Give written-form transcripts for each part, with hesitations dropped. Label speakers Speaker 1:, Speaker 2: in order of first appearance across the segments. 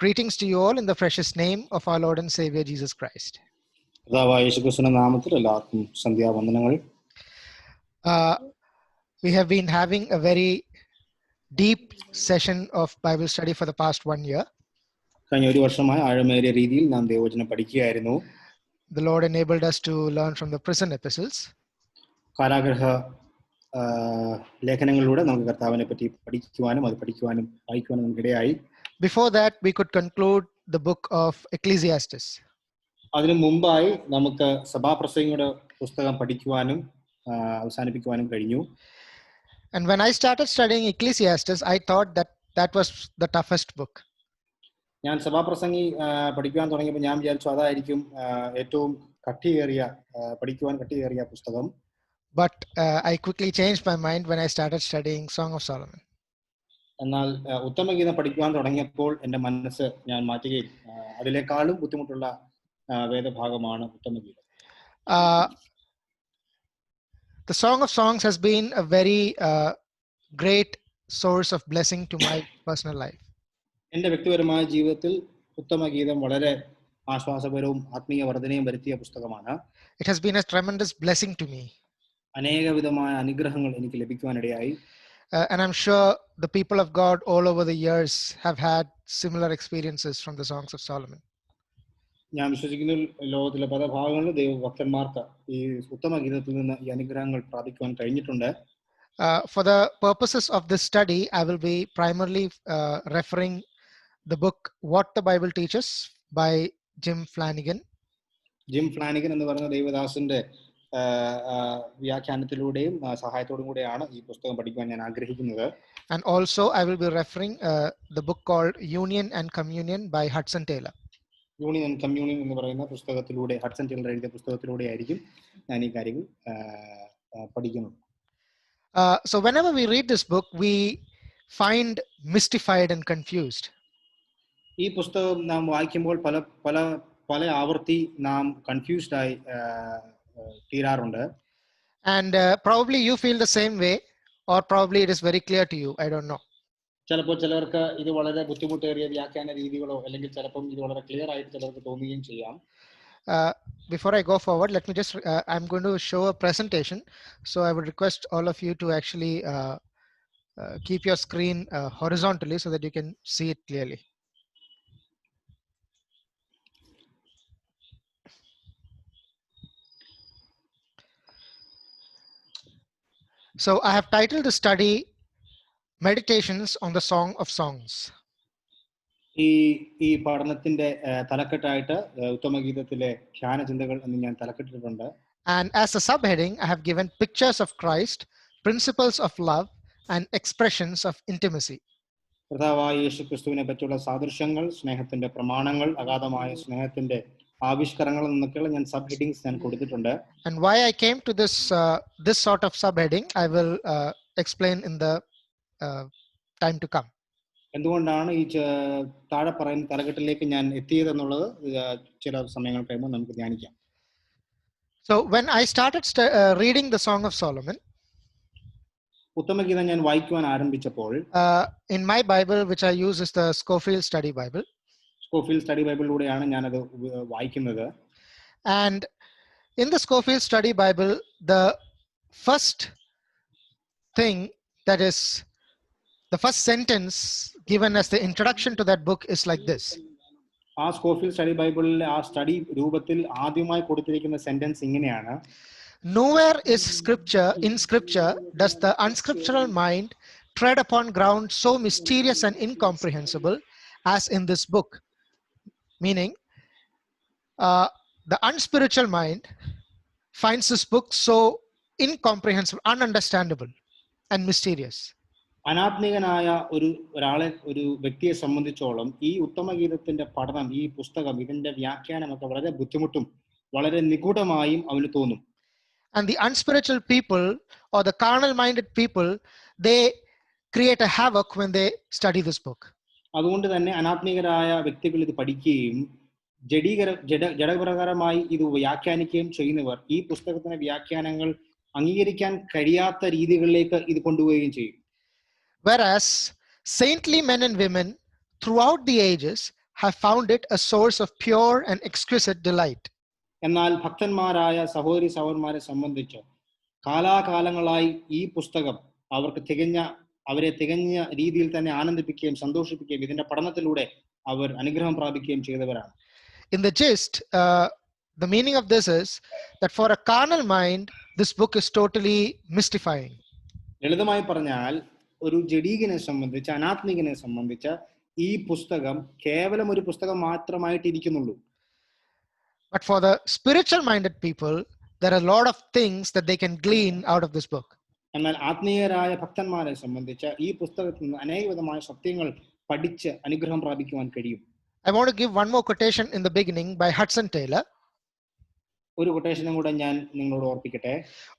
Speaker 1: Greetings to you all in the precious name of our Lord and Savior Jesus Christ. We have been having a very deep session of Bible study for the past 1 year. The Lord enabled us to learn from the prison epistles. Before that, we could conclude the book of Ecclesiastes.
Speaker 2: അതിനു മുമ്പായി നമുക്ക് സഭാപ്രസംഗിയുടെ പുസ്തകം പഠിക്കുവാനും അവസാനിപ്പിക്കുവാനും കഴിഞ്ഞു.
Speaker 1: And when I started studying Ecclesiastes, I thought that was the toughest book.
Speaker 2: ഞാൻ സഭാപ്രസംഗി പഠിക്കുവാൻ തുടങ്ങിയപ്പോൾ ഞാൻ വിചാരിച്ചു അതായിരിക്കും ഏറ്റവും പഠിക്കുവാൻ കട്ടിയേറിയ പുസ്തകം.
Speaker 1: But I quickly changed my mind when I started studying Song of Solomon.
Speaker 2: എന്നാൽ ഉത്തമഗീതം പഠിക്കുവാൻ തുടങ്ങിയപ്പോൾ എൻ്റെ മനസ്സ് ഞാൻ മാറ്റുകയും അതിനേക്കാളും ബുദ്ധിമുട്ടുള്ള വേദഭാഗമാണ് ഉത്തമഗീതം.
Speaker 1: The Song of Songs has been a very great source of blessing to my personal life.
Speaker 2: എൻ്റെ വ്യക്തിപരമായ ജീവിതത്തിൽ ഉത്തമഗീതം വളരെ ആശ്വാസപരവും ആത്മീയ വർധനയും വരുത്തിയ പുസ്തകമാണ്.
Speaker 1: It has been a tremendous blessing to me.
Speaker 2: അനേകവിധമായ അനുഗ്രഹങ്ങൾ എനിക്ക് ലഭിക്കുവാനിടയായി.
Speaker 1: And I'm sure the people of God all over the years have had similar experiences from the Songs of Solomon.
Speaker 2: ഞാൻ വിശ്വസിക്കുന്ന ലോകത്തിലെ പല ഭാഗങ്ങളിലും ദൈവഭക്തന്മാർക്ക് ഈ ഉത്തമഗീതത്തിൽ നിന്ന് ഈ അനുഗ്രഹങ്ങൾ പ്രാപിക്കുവാൻ കഴിഞ്ഞിട്ടുണ്ട്.
Speaker 1: For the purposes of this study, I will be primarily referring the book What the Bible Teaches by Jim Flanagan.
Speaker 2: Jim Flanagan എന്ന് പറയുന്ന ദൈവദാസന്റെ വ്യാഖ്യാനത്തിലൂടെയും സഹായത്തോടും കൂടെയാണ് ഈ പുസ്തകം പഠിക്കുവാൻ ഞാൻ ആഗ്രഹിക്കുന്നത്.
Speaker 1: And also I will be referring the book called Union and Communion by Hudson Taylor.
Speaker 2: Union and communion എന്ന് പറയുന്ന പുസ്തകത്തിലൂടെ ഹഡ്സൺ ടൈലർ എഴുതിയ പുസ്തകത്തിലൂടെ ആയിരിക്കും ഞാൻ ഈ കാര്യങ്ങൾ പഠിക്കുന്നത്.
Speaker 1: So whenever we read this book, we find mystified and confused.
Speaker 2: ഈ പുസ്തകം നാം വായിക്കുമ്പോൾ പല ആവർത്തി നാം കൺഫ്യൂസ്ഡ് ആയി തീരാറുണ്ട്.
Speaker 1: And probably you feel the same way, or probably it is very clear to you. I don't know.
Speaker 2: ചിലപ്പോൾ ചിലർക്ക് ഇത് വളരെ ബുദ്ധിമുട്ടേറിയ വ്യാഖ്യാന രീതികളോ അല്ലെങ്കിൽ ചിലപ്പോൾ ഇത് വളരെ ക്ലിയർ ആയിട്ട് ചിലർക്ക് തോന്നുകയും ചെയ്യാം.
Speaker 1: Before I go forward, let me just I'm going to show a presentation, so I would request all of you to actually keep your screen horizontally so that you can see it clearly. So I have titled the study Meditations on the Song of Songs.
Speaker 2: ഈ പഠനത്തിന്റെ തലക്കെട്ടായിട്ട് ഉത്തമഗീതത്തിലെ ധ്യാന ചിന്തകൾ എന്ന് ഞാൻ തലക്കെട്ടിട്ടുണ്ട്.
Speaker 1: And as a subheading, I have given pictures of Christ, principles of love, and expressions of intimacy.
Speaker 2: കർത്താവായ യേശുക്രിസ്തുവിനെ പറ്റിയുള്ള സാദൃശ്യങ്ങൾ, സ്നേഹത്തിന്റെ പ്രമാണങ്ങൾ, അഗാധമായ സ്നേഹത്തിന്റെ ആവിഷ്കാരങ്ങൾ എന്നൊക്കെയുള്ള ഞാൻ സബ് ഹെഡിങ്സ് ഞാൻ കൊടുത്തിട്ടുണ്ട്.
Speaker 1: And why I came to this sort of subheading, I will explain in the time to come.
Speaker 2: എന്തുകൊണ്ടാണ് ഈ താഴെ പറയുന്ന തലക്കെട്ടിലേക്ക് ഞാൻ എത്തിയതെന്നുള്ളത് ചില സമയങ്ങൾ കഴിയുമ്പോൾ നമുക്ക് ധ്യാനിക്കാം.
Speaker 1: So when I started reading the Song of Solomon,
Speaker 2: ഉത്തമഗീതം ഞാൻ വായിക്കുവാൻ ആരംഭിച്ചപ്പോൾ
Speaker 1: in my Bible, which I use is the Scofield Study Bible.
Speaker 2: Scofield Study ബൈബിളിലൂടെയാണ് ഞാനത് വായിക്കുന്നത്.
Speaker 1: And in the Scofield Study Bible, the first thing, that is the first sentence given as the introduction to that book, is like this.
Speaker 2: ആ Scofield study ബൈബിളിലെ ആ study രൂപത്തിൽ ആദ്യമായി കൊടുത്തിരിക്കുന്ന sentence ഇങ്ങനെയാണ്:
Speaker 1: Nowhere in scripture does the unscriptural mind tread upon ground so mysterious and incomprehensible as in this book. Meaning, the unspiritual mind finds this book so incomprehensible, ununderstandable, and mysterious.
Speaker 2: അനാത്മികനായ ഒരു വ്യക്തിയെ സംബന്ധിച്ചോളം ഈ ഉത്തമഗീതത്തിന്റെ പഠനം, ഈ പുസ്തകം, ഇതിന്റെ വ്യാഖ്യാനമൊക്കെ വളരെ ബുദ്ധിമുട്ടും വളരെ നിഗൂഢമായും അവന് തോന്നും.
Speaker 1: And the unspiritual people or the carnal minded people, they create a havoc when they study this book.
Speaker 2: അതുകൊണ്ട് തന്നെ അനാത്മികരായ വ്യക്തികൾ ഇത് പഠിക്കുകയും ജഡപ്രകാരമായി ഇത് വ്യാഖ്യാനിക്കുകയും ചെയ്യുന്നവർ ഈ പുസ്തകത്തിന്റെ വ്യാഖ്യാനങ്ങൾ അംഗീകരിക്കാൻ കഴിയാത്ത രീതികളിലേക്ക് ഇത് കൊണ്ടുപോവുകയും ചെയ്യും.
Speaker 1: Whereas saintly men and women throughout the ages have found it a source of pure and exquisite delight.
Speaker 2: എന്നാൽ ഭക്തന്മാരായ സഹോദരി സഹോദരന്മാരെ സംബന്ധിച്ച് കാലാകാലങ്ങളായി ഈ പുസ്തകം അവരെ തികഞ്ഞ രീതിയിൽ തന്നെ ആനന്ദിപ്പിക്കുകയും സന്തോഷിപ്പിക്കുകയും ഇതിന്റെ പഠനത്തിലൂടെ അവർ അനുഗ്രഹം പ്രാപിക്കുകയും ചെയ്തവരാണ്.
Speaker 1: In the gist, the meaning of this is that for a carnal mind, this book is totally mystifying.
Speaker 2: ലളിതമായി പറഞ്ഞാൽ ഒരു ജഡീകനെ സംബന്ധിച്ച്, അനാത്മികനെ സംബന്ധിച്ച് ഈ പുസ്തകം കേവലം ഒരു പുസ്തകം മാത്രമായിട്ട് ഇരിക്കുന്നുള്ളൂ.
Speaker 1: But for the spiritual minded people, there are a lot of things that they can glean out of this book.
Speaker 2: എന്നാൽ ആത്മീയരായ ഭക്തന്മാരെ സംബന്ധിച്ച് ഈ പുസ്തകത്തിൽ നിന്ന് അനേകവിധമായ സത്യങ്ങൾ പഠിച്ച് അനുഗ്രഹം പ്രാപിക്കുവാൻ കഴിയും.
Speaker 1: I want to give one more quotation in the beginning by Hudson Taylor.
Speaker 2: ഒരു quotation കൂടെ ഞാൻ നിങ്ങളോട് ഓർപ്പിക്കട്ടെ.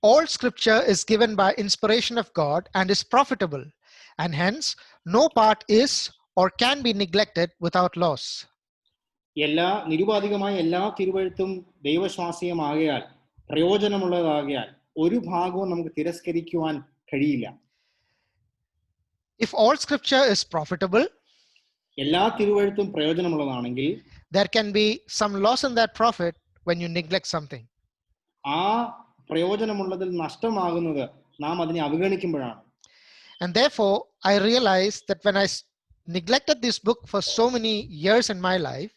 Speaker 1: All scripture is given by inspiration of God and is profitable, and hence no part is or can be neglected without loss.
Speaker 2: നിരുപാധികമായ എല്ലാ തിരുവെഴുത്തും ദൈവശ്വാസീയമാകയാൽ പ്രയോജനമുള്ളതാകയാൽ ഒരു ഭാഗവും നമുക്ക് തിരസ്കരിക്കുവാൻ കഴിയില്ല.
Speaker 1: If all scripture is profitable,
Speaker 2: എല്ലാ തിരുവെഴുത്തും പ്രയോജനമുള്ളതാണെങ്കിൽ
Speaker 1: there can be some loss in that profit when you neglect something.
Speaker 2: ആ പ്രയോജനമുള്ളതിൽ നഷ്ടമാകുന്നത് നാം അതിനെ അവഗണിക്കുമ്പോഴാണ്.
Speaker 1: And therefore I realized that when I neglected this book for so many years in my life,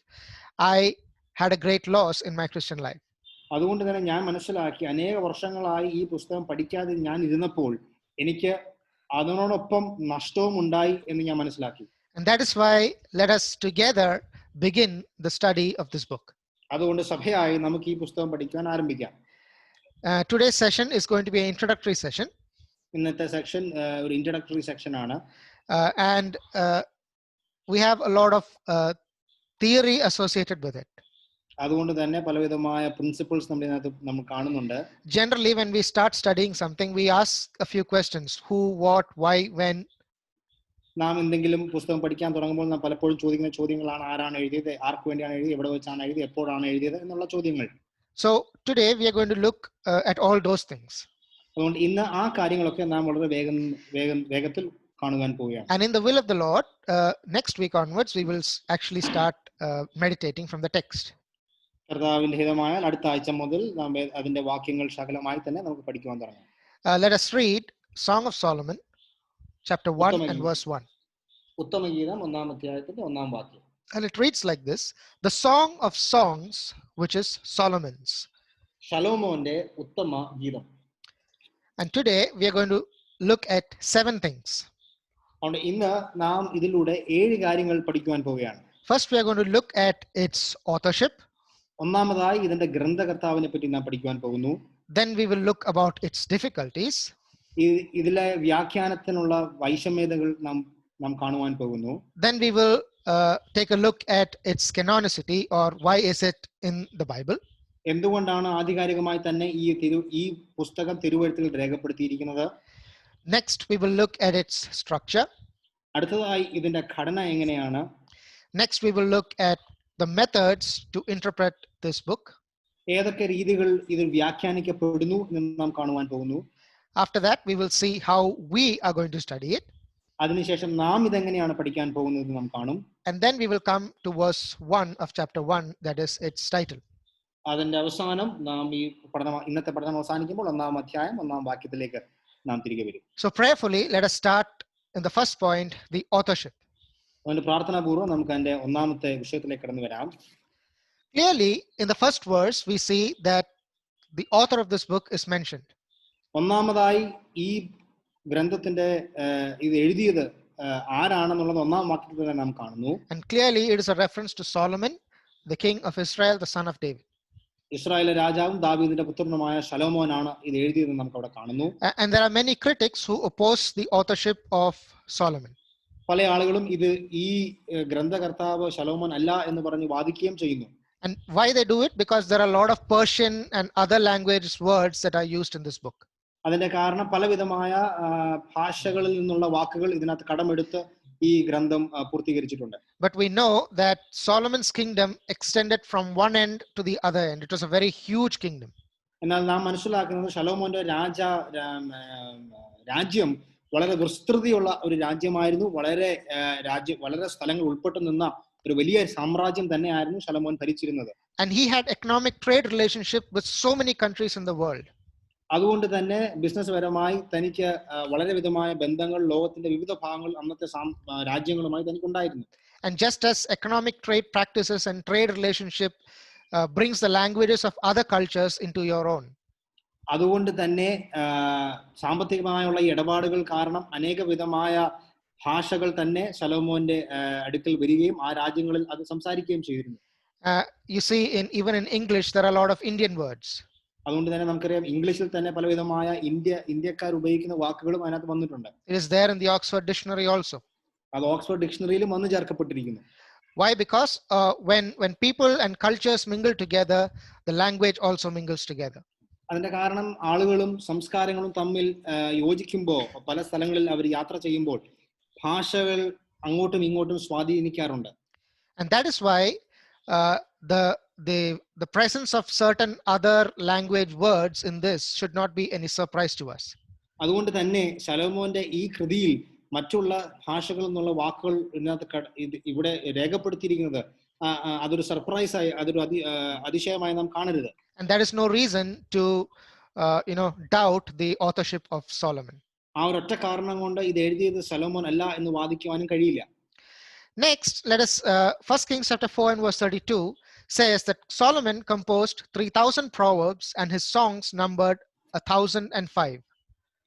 Speaker 1: I had a great loss in my Christian life.
Speaker 2: അതുകൊണ്ട് തന്നെ ഞാൻ മനസ്സിലാക്കി അനേക വർഷങ്ങളായി ഈ പുസ്തകം പഠിക്കാതെ ഞാൻ ഇരുന്നപ്പോൾ എനിക്ക് അതിനോടൊപ്പം നഷ്ടവും ഉണ്ടായി എന്ന് ഞാൻ മനസ്സിലാക്കി.
Speaker 1: And that is why let us together begin the study of this book.
Speaker 2: അതുകൊണ്ട് സഭയായി നമുക്ക് ഈ പുസ്തകം പഠിക്കാൻ ആരംഭിക്കാം.
Speaker 1: Today's session is going to be an introductory session.
Speaker 2: ഇന്നത്തെ സെക്ഷൻ ഒരു ഇൻട്രോഡക്ടറി സെക്ഷൻ ആണ്.
Speaker 1: And we have a lot of theory associated with it.
Speaker 2: അതുകൊണ്ട് തന്നെ പലവിധമായ പ്രിൻസിപ്പിൾസ് നമ്മൾ കാണുന്നുണ്ട്.
Speaker 1: Generally when we start studying something, we ask a few questions: who, what, why, when.
Speaker 2: നാം എന്തെങ്കിലും പുസ്തകം പഠിക്കാൻ തുടങ്ങുമ്പോൾ നാം പലപ്പോഴും ചോദിക്കുന്ന ചോദ്യങ്ങളാണ്: ആരാണ് എഴുതിയത്, ആർക്ക് വേണ്ടിയാണ് എഴുതിയത്, എവിടെ വെച്ചാണ് എഴുതിയത്, എപ്പോഴാണ് എഴുതിയത് എന്നുള്ള ചോദ്യങ്ങൾ.
Speaker 1: So today we are going to look at all those things.
Speaker 2: അതുകൊണ്ട് ഇന്ന് ആ കാര്യങ്ങളൊക്കെ നാം വളരെ വേഗത്തിൽ കാണുവാൻ പോവുകയാണ്.
Speaker 1: And in the will of the Lord, next week onwards we will actually start meditating from the text.
Speaker 2: കർത്താവിന്റെ ഹിതമായാൽ അടുത്ത ആഴ്ച മുതൽ നാം അതിന്റെ വാക്യങ്ങൾ ശകലമായി തന്നെ നമുക്ക് പഠിക്കുവാൻ തുടങ്ങാം.
Speaker 1: Let us read Song of Solomon, chapter 1 and verse 1.
Speaker 2: ഉത്തമഗീതം 1-ാം അധ്യായത്തിന്റെ 1-ാം വാക്യം.
Speaker 1: And it reads like this: the song of songs, which is Solomon's.
Speaker 2: ശലോമോന്റെ ഉത്തമ ഗീതം.
Speaker 1: And today we are going to look at 7 things.
Speaker 2: അതുകൊണ്ട് ഇന്ന് നാം ഇതിലൂടെ 7 കാര്യങ്ങൾ പഠിക്കുവാൻ പോവുകയാണ്.
Speaker 1: First we are going to look at its authorship.
Speaker 2: ഒന്നാമതായി ഇതിന്റെ ഗ്രന്ഥകർത്താവിനെ പറ്റി നാം പഠിക്കുവാൻ പോകുന്നു.
Speaker 1: Then we will look about its difficulties.
Speaker 2: ഇതിലെ വ്യാഖ്യാനത്തിനുള്ള വൈഷമ്യതകൾ നാം കാണുവാൻ പോകുന്നു.
Speaker 1: Then we will take a look at its canonicity, or why is it in the Bible.
Speaker 2: എന്തുകൊണ്ടാണ് ആധികാരികമായി തന്നെ ഈ പുസ്തകം തിരുവെഴുത്തിൽ രേഖപ്പെടുത്തിയിരിക്കുന്നത്.
Speaker 1: Next we will look at its structure.
Speaker 2: അടുത്തതായി ഇതിന്റെ ഘടന എങ്ങനെയാണ്.
Speaker 1: Next we will look at the methods to interpret this book.
Speaker 2: ഏതൊക്കെ രീതികൾ ഇതിൽ വ്യാഖ്യാനിക്കപ്പെടുന്നു എന്ന് നാം കാണുവാൻ പോകുന്നു.
Speaker 1: After that we will see how we are going to study it.
Speaker 2: അതിനുശേഷം നാം ഇതെങ്ങനെയാണ് പഠിക്കാൻ പോകുന്നത് നാം കാണും.
Speaker 1: And then we will come to verse 1 of chapter 1, that is its title.
Speaker 2: അതിന്റെ അവസാനം നാം ഇന്നത്തെ പഠനം അവസാനിക്കുമ്പോൾ 1-ാം അധ്യായം 1-ാം വാക്യത്തിലേക്ക് നാം തിരികെ വരും.
Speaker 1: So prayerfully let us start in the first point, the authorship.
Speaker 2: അതുകൊണ്ട് പ്രാർത്ഥനാപൂർവ്വം നമുക്ക് അതിന്റെ 1-ാമത്തെ വിഷയത്തിലേക്ക് കടന്നു വരാം.
Speaker 1: Clearly in the first verse we see that the author of this book is mentioned.
Speaker 2: ഒന്നാമതായി ഈ ഗ്രന്ഥത്തിന്റെ ഇത് എഴുതിയത് ആരാണെന്നുള്ളത് 1-ാം വാക്യത്തിൽ തന്നെ നാം കാണുന്നു.
Speaker 1: And clearly it is a reference to Solomon, the king of Israel, the son of David.
Speaker 2: Israel രാജാവും ദാവീദിന്റെ പുത്രനുമായ ശലോമോനാണ് ഇത് എഴുതിയതെന്ന് നമുക്ക് അവിടെ കാണുന്നു.
Speaker 1: And there are many critics who oppose the authorship of Solomon.
Speaker 2: പല ആളുകളും ഇത് ഈ ഗ്രന്ഥകർത്താവ് ശലോമോൻ അല്ല എന്ന് പറഞ്ഞ് വാദിക്കുകയും ചെയ്യുന്നു.
Speaker 1: And why they do it? Because there are a lot of Persian and other language words that are used in this book.
Speaker 2: അതിന്റെ കാരണം പലവിധമായ ഭാഷകളിൽ നിന്നുള്ള വാക്കുകൾ ഇതിനകത്ത് കടമെടുത്ത് ഈ ഗ്രന്ഥം പൂർത്തീകരിച്ചിട്ടുണ്ട്.
Speaker 1: But we know that Solomon's kingdom extended from one end to the other end. It was a very huge kingdom.
Speaker 2: എന്നാൽ നാം മനസ്സിലാക്കുന്നത് ശലോമോന്റെ രാജ്യം വളരെ വിസ്തൃതിയുള്ള ഒരു രാജ്യമായിരുന്നു. വളരെ സ്ഥലങ്ങൾ ഉൾപ്പെട്ടു നിന്ന ഒരു വലിയ സാമ്രാജ്യം തന്നെയായിരുന്നു ശലോമോൻ ഭരിച്ചിരുന്നത്.
Speaker 1: And he had economic trade relationship with so many countries in the world.
Speaker 2: അതുകൊണ്ട് തന്നെ ബിസിനസ് പരമായി തനിക്ക് വളരെ വിധമായ ബന്ധങ്ങൾ ലോകത്തിന്റെ വിവിധ ഭാഗങ്ങൾ അന്നത്തെ രാജ്യങ്ങളുമായി തനിക്കുണ്ടായിരുന്നു.
Speaker 1: And just as economic trade practices and trade relationship brings the languages of other cultures into your own.
Speaker 2: അതുകൊണ്ട് തന്നെ സാമ്പത്തികമായുള്ള ഇടപാടുകൾ കാരണം അനേക വിധമായ ഭാഷകൾ തന്നെ ശലോമോന്റെ അടുക്കൽ വരികയും ആ രാജ്യങ്ങളിൽ അത് സംസാരിക്കുകയും ചെയ്തിരുന്നു.
Speaker 1: You see, even in English there are a lot of Indian words.
Speaker 2: അതുകൊണ്ട് തന്നെ നമുക്കറിയാം ഇംഗ്ലീഷിൽ തന്നെ പലവിധമായ ഇന്ത്യക്കാർ ഉപയോഗിക്കുന്ന വാക്കുകളും അതിനകത്ത് വന്നിട്ടുണ്ട്.
Speaker 1: It is there in the Oxford Dictionary also.
Speaker 2: അത് ഓക്സ്ഫോർഡ് ഡിക്ഷണറിയിലും വന്നു ചേർക്കപ്പെട്ടിരിക്കുന്നു.
Speaker 1: Why? Because when people and cultures mingle together, the language also mingles together.
Speaker 2: അതിന്റെ കാരണം ആളുകളും സംസ്കാരങ്ങളും തമ്മിൽ യോജിക്കുമ്പോൾ പല സ്ഥലങ്ങളിൽ അവർ യാത്ര ചെയ്യുമ്പോൾ ഭാഷകൾ അങ്ങോട്ടും ഇങ്ങോട്ടും സ്വാധീനിക്കാറുണ്ട്.
Speaker 1: And that is why the presence of certain other language words in this should not be any surprise to us.
Speaker 2: അതുകൊണ്ട് തന്നെ ശലോമോന്റെ ഈ കൃതിയിൽ മറ്റുള്ള ഭാഷകളിൽ നിന്നുള്ള വാക്കുകൾ ഇവിടെ രേഖപ്പെടുത്തിയിരിക്കുന്നത് അതൊരു സർപ്രൈസായി അതൊരു അതിശയമായി നാം കാണരുത്.
Speaker 1: And that is no reason to doubt the authorship of Solomon.
Speaker 2: ആ ഒരൊറ്റ കാരണം കൊണ്ട് ഇത് എഴുതിയത് ശലോമോൻ അല്ല എന്ന് വാദിക്കുവാനും കഴിയില്ല.
Speaker 1: Next, let us 1 Kings chapter 4 and verse 32 says that Solomon composed 3,000 proverbs and his songs numbered 1,005.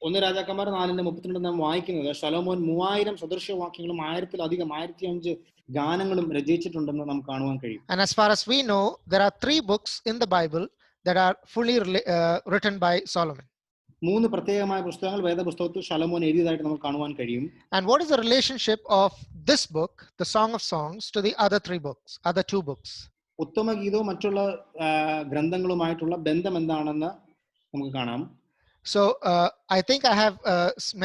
Speaker 2: 1 രാജാക്കന്മാർ 4:32 നാം വായിക്കുന്നത് ശലോമോൻ 3000 സദൃശവാക്യങ്ങളും 1000-ലധികം 1005 ഗാനങ്ങളും രചിച്ചിട്ടുണ്ടെന്ന് നാം കാണുവാൻ കഴിയും.
Speaker 1: And as far as we know, there are 3 books in the Bible that are fully written by Solomon.
Speaker 2: 3 പ്രത്യേകമായ പുസ്തകങ്ങൾ വേദപുസ്തകത്തിൽ ശലോമോൻ എഴുതിയതായിട്ട് നമുക്ക് കാണുവാൻ കഴിയും.
Speaker 1: And what is the relationship of this book, the Song of Songs, to the other 2 books?
Speaker 2: ഉത്തമഗീതവും മറ്റുള്ള ഗ്രന്ഥങ്ങളുമായിട്ടുള്ള ബന്ധം എന്താണെന്ന് നമുക്ക് കാണാം.
Speaker 1: So I think I have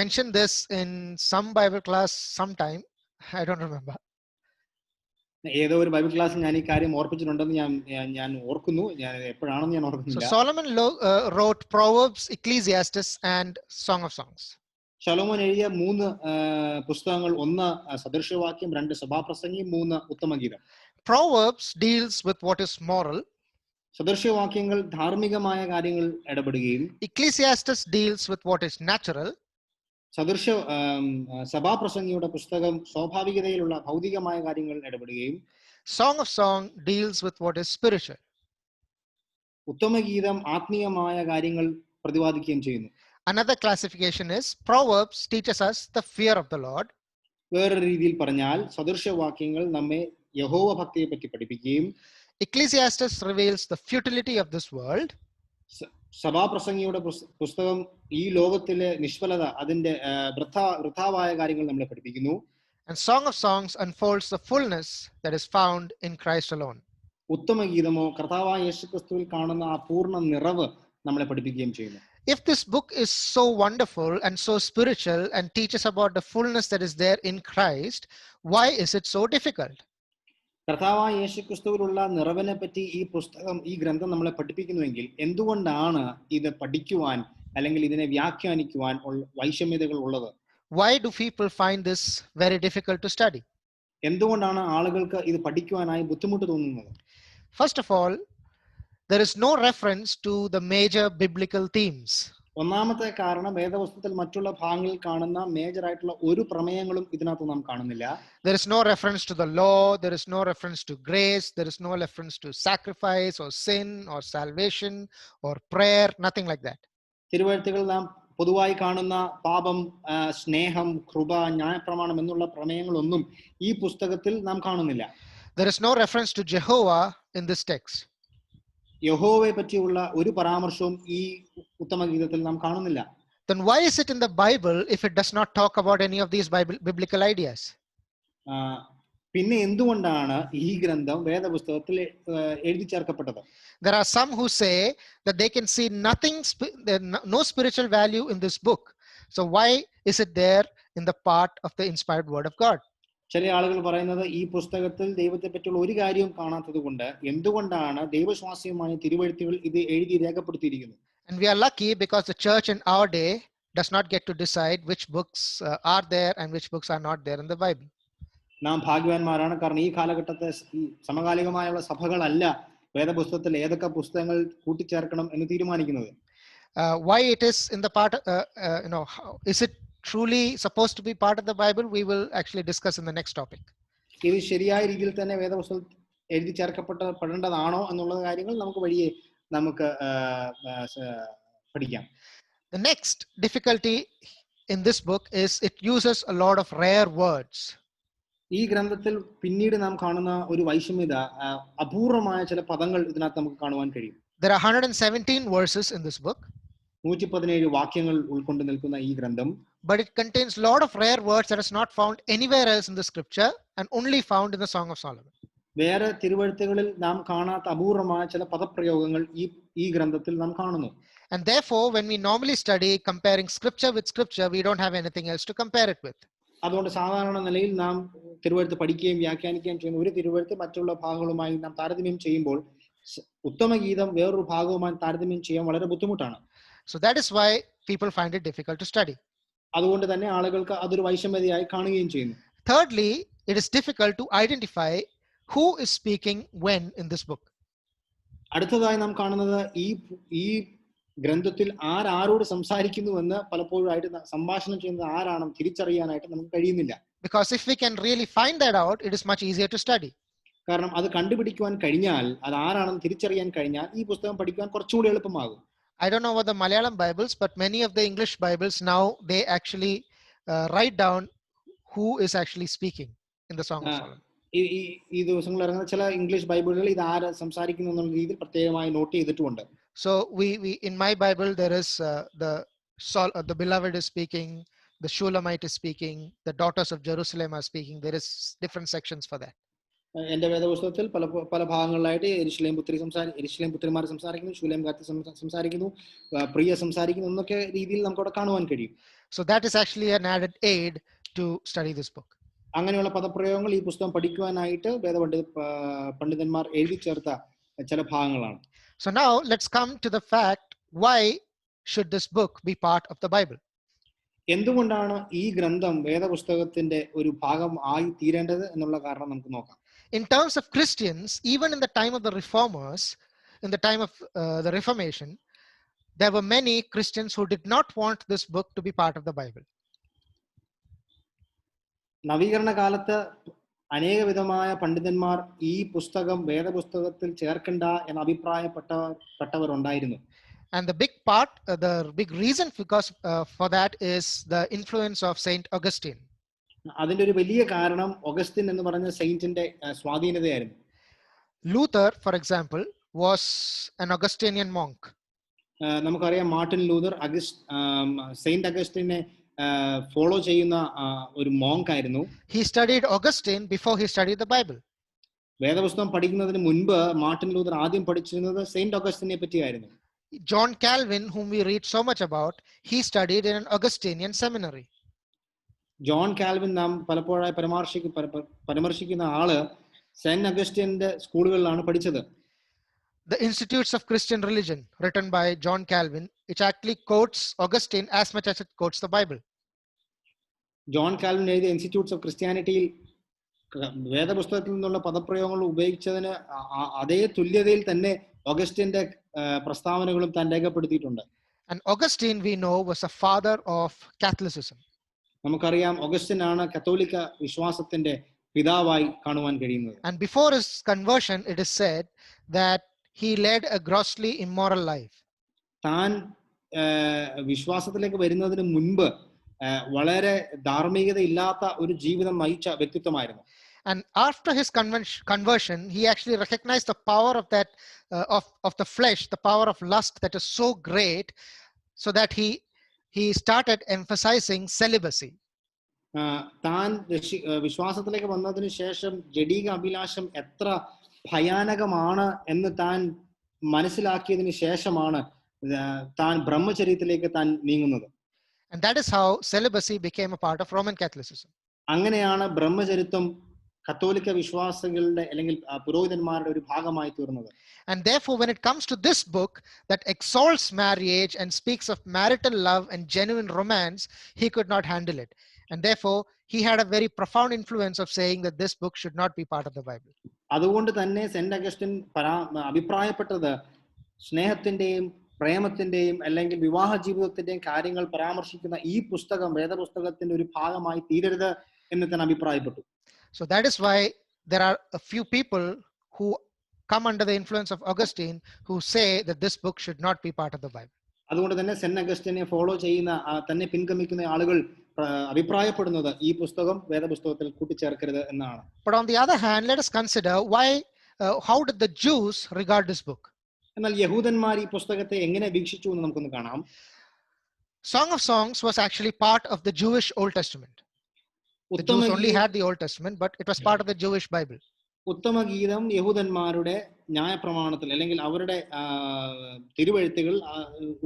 Speaker 1: mentioned this in some Bible class sometime. I don't remember.
Speaker 2: ഏതോ ഒരു Bible ക്ലാസ്സിൽ ഞാൻ ഈ കാര്യം ഓർപ്പിച്ചിട്ടുണ്ടെന്ന് ഞാൻ ഓർക്കുന്നു. ഞാൻ എപ്പോഴാണെന്ന് ഞാൻ ഓർക്കുന്നില്ല.
Speaker 1: So Solomon wrote Proverbs, Ecclesiastes and Song of Songs.
Speaker 2: ശലോമോൻ എഴുതിയ 3 പുസ്തകങ്ങൾ, 1 സദൃശവാക്യം, 2 സഭാപ്രസംഗി, 3 ഉത്തമഗീതം.
Speaker 1: Proverbs deals with what is moral.
Speaker 2: സദൃശവാക്യങ്ങൾ ധാർമ്മികമായ കാര്യങ്ങൾ ഇടപെടുകയും
Speaker 1: Ecclesiastes deals with what is natural.
Speaker 2: സഭാപ്രസംഗിയുടെ പുസ്തകം സ്വാഭാവികതയിലുള്ള ഭൗതികമായ കാര്യങ്ങൾ ഇടപെടുകയും
Speaker 1: Song of Song deals with what is spiritual.
Speaker 2: ഉത്തമഗീതം ആത്മീയമായ കാര്യങ്ങൾ പ്രതിപാദിക്കുകയും ചെയ്യുന്നു.
Speaker 1: Another classification is Proverbs teaches us the fear of the Lord.
Speaker 2: വേറൊരു രീതിയിൽ പറഞ്ഞാൽ സദൃശവാക്യങ്ങൾ നമ്മെ യഹോവ ഭക്തിയെ പറ്റി പഠിപ്പിക്കുകയും
Speaker 1: Ecclesiastes reveals the futility of this world.
Speaker 2: സഭാപ്രസംഗിയുടെ പുസ്തകം ഈ ലോകത്തിലെ നിഷ്ഫലത, അതിന്റെ വൃഥാവായ കാര്യങ്ങൾ നമ്മളെ പഠിപ്പിക്കുന്നു.
Speaker 1: And Song of Songs unfolds the fullness that is found in Christ alone.
Speaker 2: ഉത്തമഗീതമോ കർത്താവായ യേശുക്രിസ്തുവിൽ കാണുന്ന ആ പൂർണ്ണ നിറവ് നമ്മളെ പഠിപ്പിക്കുകയും ചെയ്യുന്നു.
Speaker 1: If this book is so wonderful and so spiritual and teaches about the fullness that is there in Christ, why is it so difficult?
Speaker 2: കർത്താവായ യേശുക്രിസ്തുവിലുള്ള നിറവിനെ പറ്റി ഈ പുസ്തകം, ഈ ഗ്രന്ഥം നമ്മളെ പഠിപ്പിക്കുന്നുവെങ്കിൽ എന്തുകൊണ്ടാണ് ഇത് പഠിക്കുവാൻ അല്ലെങ്കിൽ ഇതിനെ വ്യാഖ്യാനിക്കുവാൻ വൈഷമ്യതകൾ ഉള്ളത്?
Speaker 1: Why do people find this very difficult to study?
Speaker 2: എന്തുകൊണ്ടാണ് ആളുകൾക്ക് ഇത് പഠിക്കുവാനായി ബുദ്ധിമുട്ട് തോന്നുന്നത്?
Speaker 1: First of all, there is no reference to the major biblical themes.
Speaker 2: ഒന്നാമത്തെ കാരണം വേദപുസ്തകത്തിൽ മറ്റുള്ള ഭാഗങ്ങളിൽ കാണുന്ന മേജർ ആയിട്ടുള്ള ഒരു പ്രമേയങ്ങളും ഇതിനകത്ത് നാം കാണുന്നില്ല.
Speaker 1: There is no reference to the law, there is no reference to grace, there is no reference to sacrifice or sin or salvation or prayer, nothing like that.
Speaker 2: തിരുവെഴുത്തുകളിൽ നാം പൊതുവായി കാണുന്ന പാപം, സ്നേഹം, കൃപ, ന്യായപ്രമാണം എന്നുള്ള പ്രമേയങ്ങളൊന്നും ഈ പുസ്തകത്തിൽ നാം കാണുന്നില്ല.
Speaker 1: There is no reference to Jehovah in this text.
Speaker 2: യഹോവയെ പറ്റിയുള്ള ഒരു പരാമർശവും ഈ ഉത്തമഗീതത്തിൽ നാം കാണുന്നില്ല.
Speaker 1: Then why is it in the Bible if it does not talk about any of these biblical ideas?
Speaker 2: പിന്നെ എന്തുകൊണ്ടാണ് ഈ ഗ്രന്ഥം വേദപുസ്തകത്തിൽ എഴുതി ചേർക്കപ്പെട്ടത്?
Speaker 1: There are some who say that they can see no spiritual value in this book. So why is it there in the part of the inspired word of God?
Speaker 2: ചില ആളുകൾ പറയുന്നത് ഈ പുസ്തകത്തിൽ ദൈവത്തെ പറ്റിയുള്ള ഒരു കാര്യവും കാണാത്തത് കൊണ്ട് എന്തുകൊണ്ടാണ് ദൈവശ്വാസ്യമായ തിരുവെഴുത്തുകൾ ഇത് എഴുതി രേഖപ്പെടുത്തിയിരിക്കുന്നത്?
Speaker 1: And we are lucky because the church in our day does not get to decide which books are there and which books are not there in the Bible.
Speaker 2: നാം ഭാഗ്യവാന്മാരാണ്. കാരണം ഈ കാലഘട്ടത്തെ ഈ സമകാലികമായുള്ള സഭകളല്ല വേദപുസ്തകത്തിൽ ഏതൊക്കെ പുസ്തകങ്ങൾ കൂട്ടിച്ചേർക്കണം എന്ന് തീരുമാനിക്കുന്നത്.
Speaker 1: Why it is in the part, is it truly supposed to be part of the Bible? We will actually discuss in the next topic.
Speaker 2: ഇത് ശരിയായ രീതിയിൽ തന്നെ വേദപുസ്തകത്തിൽ എഴുതി ചേർക്കപ്പെടേണ്ടതാണോ എന്നുള്ള കാര്യങ്ങൾ നമുക്ക് പഠിക്കാം.
Speaker 1: The next difficulty in this book is it uses a lot of rare words.
Speaker 2: ഈ ഗ്രന്ഥത്തിൽ പിന്നീട് നാം കാണുന്ന ഒരു വൈഷമ്യത അപൂർവമായ ചില പദങ്ങൾ ഇതിനകത്ത് നമുക്ക് കാണുവാൻ കഴിയും.
Speaker 1: There are 117 verses in this book.
Speaker 2: 117 വാക്യങ്ങൾ ഉൾക്കൊണ്ട് നിൽക്കുന്ന ഈ ഗ്രന്ഥം,
Speaker 1: but it contains a lot of rare words that is not found anywhere else in the scripture and only found in the Song of Solomon.
Speaker 2: വേറെ തിരുവെഴുത്തുകളിൽ നാം കാണാത്ത അപൂർവമായ ചില പദപ്രയോഗങ്ങൾ ഈ ഗ്രന്ഥത്തിൽ നാം കാണുന്നു.
Speaker 1: And therefore, when we normally study comparing scripture with scripture, we don't have anything else to compare it with.
Speaker 2: അതുകൊണ്ട് സാധാരണ നിലയിൽ നാം തിരുവെഴുത്ത് പഠിക്കുകയും വ്യാഖ്യാനിക്കുകയും ചെയ്യുന്ന ഒരു തിരുവെഴുത്ത് മറ്റുള്ള ഭാഗങ്ങളുമായി നാം താരതമ്യം ചെയ്യുമ്പോൾ ഉത്തമഗീതം വേറൊരു ഭാഗവുമായി താരതമ്യം ചെയ്യാൻ വളരെ ബുദ്ധിമുട്ടാണ്.
Speaker 1: So that is why people find it difficult to study.
Speaker 2: അതുകൊണ്ട് തന്നെ ആളുകൾക്ക് അതൊരു വൈഷമ്യതയായി കാണുകയും ചെയ്യുന്നു.
Speaker 1: Thirdly, it is difficult to identify who is speaking when in this book.
Speaker 2: അടുത്തതായി നാം കാണുന്നത് ഈ ഗ്രന്ഥത്തിൽ ആരോട് സംസാരിക്കുന്നുവെന്ന് പലപ്പോഴായിട്ട് സംഭാഷണം ചെയ്യുന്നത് ആരാണെന്ന് തിരിച്ചറിയാനായിട്ട് നമുക്ക് കഴിയുന്നില്ല.
Speaker 1: Because if we can really find that out, it is much easier to study.
Speaker 2: കാരണം അത് കണ്ടുപിടിക്കുവാൻ കഴിഞ്ഞാൽ, അത് ആരാണെന്ന് തിരിച്ചറിയാൻ കഴിഞ്ഞാൽ ഈ പുസ്തകം പഠിക്കുവാൻ കുറച്ചുകൂടി എളുപ്പമാകും.
Speaker 1: I don't know about the Malayalam Bibles, but many of the English Bibles now they actually write down who is actually speaking in the Song of Solomon.
Speaker 2: ഈ ദിവസങ്ങളിൽ ഇറങ്ങുന്ന ചില ഇംഗ്ലീഷ് ബൈബിളുകളിൽ ഇത് ആര് സംസാരിക്കുന്നു എന്നുള്ള രീതിയിൽ പ്രത്യേകമായി not ചെയ്തിട്ടുമുണ്ട്.
Speaker 1: So we in my Bible there is the beloved is speaking, the Shulamite is speaking, the daughters of Jerusalem are speaking. There is different sections for that.
Speaker 2: എന്റെ വേദപുസ്തകത്തിൽ പല ഭാഗങ്ങളിലായിട്ട് എരിശിലേം പുത്രിമാർ സംസാരിക്കുന്നു, ശൂലേം കാത്തി സംസാരിക്കുന്നു, പ്രിയ സംസാരിക്കുന്നു എന്നൊക്കെ രീതിയിൽ നമുക്ക് അവിടെ കാണുവാൻ കഴിയും.
Speaker 1: So that is actually an added aid to study this book.
Speaker 2: അങ്ങനെയുള്ള പദപ്രയോഗങ്ങൾ ഈ പുസ്തകം പഠിക്കുവാനായിട്ട് പണ്ഡിതന്മാർ എഴുതി ചേർത്ത ചില ഭാഗങ്ങളാണ്.
Speaker 1: So now let's come to the fact, why should this book be part of the Bible?
Speaker 2: എന്തുകൊണ്ടാണ് ഈ ഗ്രന്ഥം വേദപുസ്തകത്തിന്റെ ഒരു ഭാഗം ആയി തീരേണ്ടത് എന്നുള്ള കാരണം നമുക്ക് നോക്കാം.
Speaker 1: In terms of Christians, even in the time of the Reformers, in the time of the Reformation, there were many Christians who did not want this book to be part of the Bible.
Speaker 2: നവീകരണ കാലത്ത് അനേക വിധമായ പണ്ഡിതന്മാർ ഈ പുസ്തകം വേദപുസ്തകത്തിൽ ചേർക്കണ്ട എന്ന അഭിപ്രായപ്പെട്ടവർ ഉണ്ടായിരുന്നു.
Speaker 1: And the big reason for that is the influence of Saint Augustine.
Speaker 2: അതിന്റെ ഒരു വലിയ കാരണം ഓഗസ്റ്റിൻ എന്ന് പറഞ്ഞ സെയിന്റിന്റെ സ്വാധീനതയായിരുന്നു.
Speaker 1: Luther, for example, was an Augustinian monk.
Speaker 2: നമുക്കറിയാം മാർട്ടിൻ ലൂതർ സെയിന്റ് അഗസ്റ്റിനെ ഫോളോ ചെയ്യുന്ന ഒരു മോങ്ക് ആയിരുന്നു.
Speaker 1: He studied Augustine before he studied the Bible.
Speaker 2: വേദപുസ്തകം പഠിക്കുന്നതിന് മുൻപ് മാർട്ടിൻ ലൂതർ ആദ്യം പഠിച്ചിരുന്നത് Saint ഓഗസ്റ്റിനെ പറ്റിയായിരുന്നു.
Speaker 1: John Calvin, whom we read so much about, he studied in an Augustinian seminary.
Speaker 2: John Calvin നാം പലപ്പോഴായി പരാമർശിക്കുന്ന ആള് സെന്റ് അഗസ്റ്റിന്റെ സ്കൂളുകളിലാണ് പഠിച്ചത്.
Speaker 1: The Institutes of Christian Religion, written by John Calvin, which actually quotes Augustine as much as it quotes the Bible.
Speaker 2: John Calvin എഴുതിയ institutes of ക്രിസ്ത്യാനിറ്റിയിൽ വേദപുസ്തകത്തിൽ നിന്നുള്ള പദപ്രയോഗങ്ങൾ ഉപയോഗിച്ചതിന് അതേ തുല്യതയിൽ തന്നെ ഓഗസ്റ്റിന്റെ പ്രസ്താവനകളും താൻ രേഖപ്പെടുത്തിയിട്ടുണ്ട്.
Speaker 1: And Augustine, we know, was a father of Catholicism.
Speaker 2: നമുക്കറിയാം ഓഗസ്റ്റിൻ ആണ് കത്തോലിക്ക വിശ്വാസത്തിന്റെ പിതാവായി കാണുവാൻ കഴിയുന്നത്.
Speaker 1: And before his conversion, it is said that he led a grossly immoral life.
Speaker 2: താൻ വിശ്വാസത്തിലേക്ക് വരുന്നതിന് മുൻപ് വളരെ ധാർമ്മികത ഇല്ലാത്ത ഒരു ജീവിതം നയിച്ച വ്യക്തിത്വമായിരുന്നു.
Speaker 1: And after his conversion, he actually recognized the power of that of the flesh, the power of lust that is so great, so that he started emphasizing celibacy.
Speaker 2: താൻ വിശ്വാസത്തിലേക്ക് വന്നതിന് ശേഷം ജഡിക അഭിലാഷം എത്ര ഭയാനകമാണ് എന്ന് താൻ മനസ്സിലാക്കിയതിന് ശേഷമാണ് താൻ ബ്രഹ്മചര്യത്തിലേക്ക് താൻ നീങ്ങുന്നത്.
Speaker 1: And that is how celibacy became a part of Roman Catholicism.
Speaker 2: അങ്ങനെയാണ് ബ്രഹ്മചര്യത്വം കത്തോലിക്ക വിശ്വാസികളുടെ അല്ലെങ്കിൽ പുരോഹിതന്മാരുടെ ഒരു ഭാഗമായി തീർന്നത്.
Speaker 1: And therefore, when it comes to this book that exalts marriage and speaks of marital love and genuine romance, he could not handle it. And therefore, he had a very profound influence of saying that this book should not be part of the Bible.
Speaker 2: അതുകൊണ്ട് തന്നെ saint Augustine അഭിപ്രായപ്പെട്ടത് സ്നേഹത്തിന്റെയും പ്രേമത്തിന്റെയും അല്ലെങ്കിൽ വിവാഹ ജീവിതത്തിന്റെയും കാര്യങ്ങൾ പരാമർശിക്കുന്ന ഈ പുസ്തകം വേദപുസ്തകത്തിന്റെ ഒരു ഭാഗമായി തീരരുത് എന്ന് തന്നെ അഭിപ്രായപ്പെട്ടു.
Speaker 1: So that is why there are a few people who come under the influence of Augustine who say that this book should not be part of the Bible.
Speaker 2: അതുകൊണ്ട് തന്നെ സെന്റ് അഗസ്റ്റിനെ ഫോളോ ചെയ്യുന്ന തന്നെ പിൻഗമിക്കുന്ന ആളുകൾ അഭിപ്രായപ്പെടുന്നത് ഈ പുസ്തകം വേദപുസ്തകത്തിൽ കൂട്ടിച്ചേർക്കരുത് എന്നാണ്.
Speaker 1: But on the other hand, let us consider how did the Jews regard this book?
Speaker 2: എന്നാൽ യഹൂദന്മാർ ഈ പുസ്തകത്തെ എങ്ങനെ വീക്ഷിച്ചു എന്ന് നമുക്കൊന്ന് കാണാം.
Speaker 1: Song of Songs was actually part of the Jewish Old Testament. The Jews only had the Old Testament, but it was part of the Jewish Bible.
Speaker 2: ഉത്തമഗീതം യഹൂദന്മാരുടെ ന്യായപ്രമാണത്തിൽ അല്ലെങ്കിൽ അവരുടെ തിരുവെഴുത്തുകൾ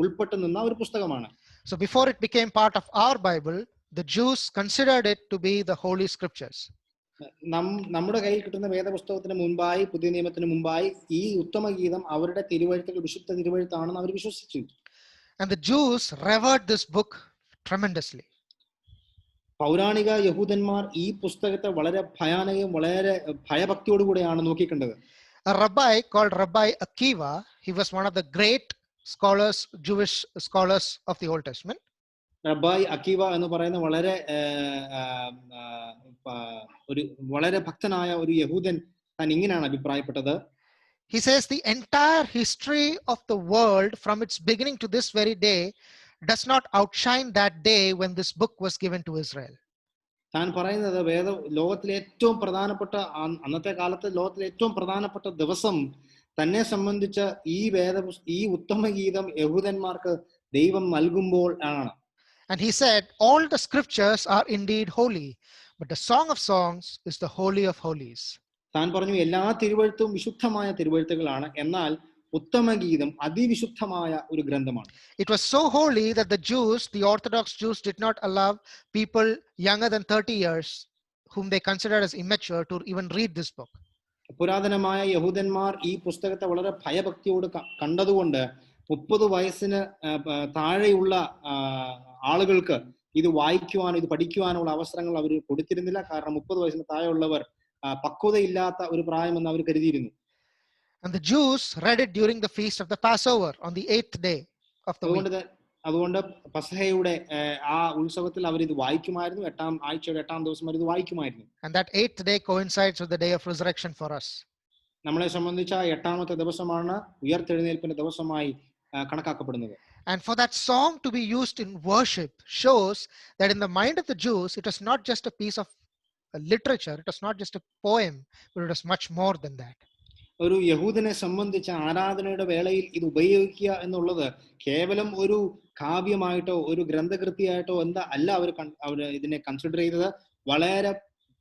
Speaker 2: ഉൾപ്പെട്ടു നിന്ന ഒരു പുസ്തകമാണ്.
Speaker 1: So before it became part of our Bible, the Jews considered it to be the Holy Scriptures.
Speaker 2: നമ്മുടെ കയ്യിൽ കിട്ടുന്ന വേദപുസ്തകത്തിന് മുമ്പായി, പുതിയ നിയമത്തിന് മുമ്പായി ഈ ഉത്തമഗീതം അവരുടെ തിരുവെഴുത്തുകൾ വിശുദ്ധ തിരുവെഴുത്താണെന്ന് അവർ വിശ്വസിച്ചു.
Speaker 1: And the Jews revered this book tremendously.
Speaker 2: പൗരാണിക യഹൂദന്മാർ ഈ പുസ്തകത്തെ വളരെ ഭയാനകവും വളരെ ഭയഭക്തിയോടുകൂടെയാണ് നോക്കിക്കണ്ടത്.
Speaker 1: A rabbi called Rabbi Akiva, he was one of the great scholars, Jewish scholars of the Old Testament.
Speaker 2: റബ്ബായി അക്കീവ എന്ന് പറയുന്ന വളരെ ഭക്തനായ ഒരു യഹൂദൻ താൻ ഇങ്ങനെയാണ് അഭിപ്രായപ്പെട്ടത്.
Speaker 1: He says the entire history of the world from its beginning to this very day does not outshine that day when this book was given to Israel.
Speaker 2: താൻ പറയുന്നത് ലോകത്തിലെ ഏറ്റവും പ്രധാനപ്പെട്ട അന്നത്തെ കാലത്ത് ലോകത്തിലെ ഏറ്റവും പ്രധാനപ്പെട്ട ദിവസം തന്നെ സംബന്ധിച്ച ഈ ഉത്തമഗീതം യഹൂദന്മാർക്ക് ദൈവം നൽകുമ്പോൾ ആണ്.
Speaker 1: And he said all the scriptures are indeed holy, but the Song of Songs is the holy of holies.
Speaker 2: താൻ പറഞ്ഞു എല്ലാ തിരുവെഴുത്തും വിശുദ്ധമായ തിരുവെഴുത്തുകളാണ്, എന്നാൽ ഉത്തമഗീതം അതിവിശുദ്ധമായ ഒരു ഗ്രന്ഥമാണ്.
Speaker 1: It was so holy that the Orthodox Jews did not allow people younger than 30 years whom they considered as immature to even read this book.
Speaker 2: പുരാതനമായ യഹൂദന്മാർ ഈ പുസ്തകത്തെ വളരെ ഭയഭക്തിയോട് കണ്ടതുകൊണ്ട് 30 വയസ്സിന് താഴെയുള്ള ആളുകൾക്ക് ഇത് വായിക്കുവാനോ ഇത് പഠിക്കുവാനുള്ള അവസരങ്ങൾ അവർ കൊടുത്തിരുന്നില്ല. കാരണം 30 വയസ്സിന് താഴെയുള്ളവർ പക്വതയില്ലാത്ത ഒരു പ്രായമെന്ന് അവർ കരുതിയിരുന്നു.
Speaker 1: And the Jews read it during the feast of the Passover on the 8th day of the week.
Speaker 2: അതുകൊണ്ട് പസഹയുടെ ആ ഉത്സവത്തിൽ അവർ ഇത് വായിക്കുമായിരുന്നു. ആഴ്ചയുടെ 8ാം ദിവസം അവർ ഇത് വായിക്കുമായിരുന്നു.
Speaker 1: And that 8th day coincides with the day of resurrection for us.
Speaker 2: നമ്മളെ സംബന്ധിച്ച 8ാമത്തെ ദിവസമാണ് ഉയർത്തെഴുന്നേൽപ്പിന്റെ ദിവസമായി കണക്കാക്കപ്പെടുന്നത്.
Speaker 1: And for that song to be used in worship shows that in the mind of the Jews it was not just a piece of literature, it was not just a poem, but it was much more than that.
Speaker 2: ഒരു യഹൂദനെ സംബന്ധിച്ച ആരാധനയുടെ വേളയിൽ ഇത് ഉപയോഗിക്കുക എന്നുള്ളത് കേവലം ഒരു കാവ്യമായിട്ടോ ഒരു ഗ്രന്ഥകൃതിയായിട്ടോ അല്ല അവർ ഇതിനെ കൺസിഡർ ചെയ്തത്. വളരെ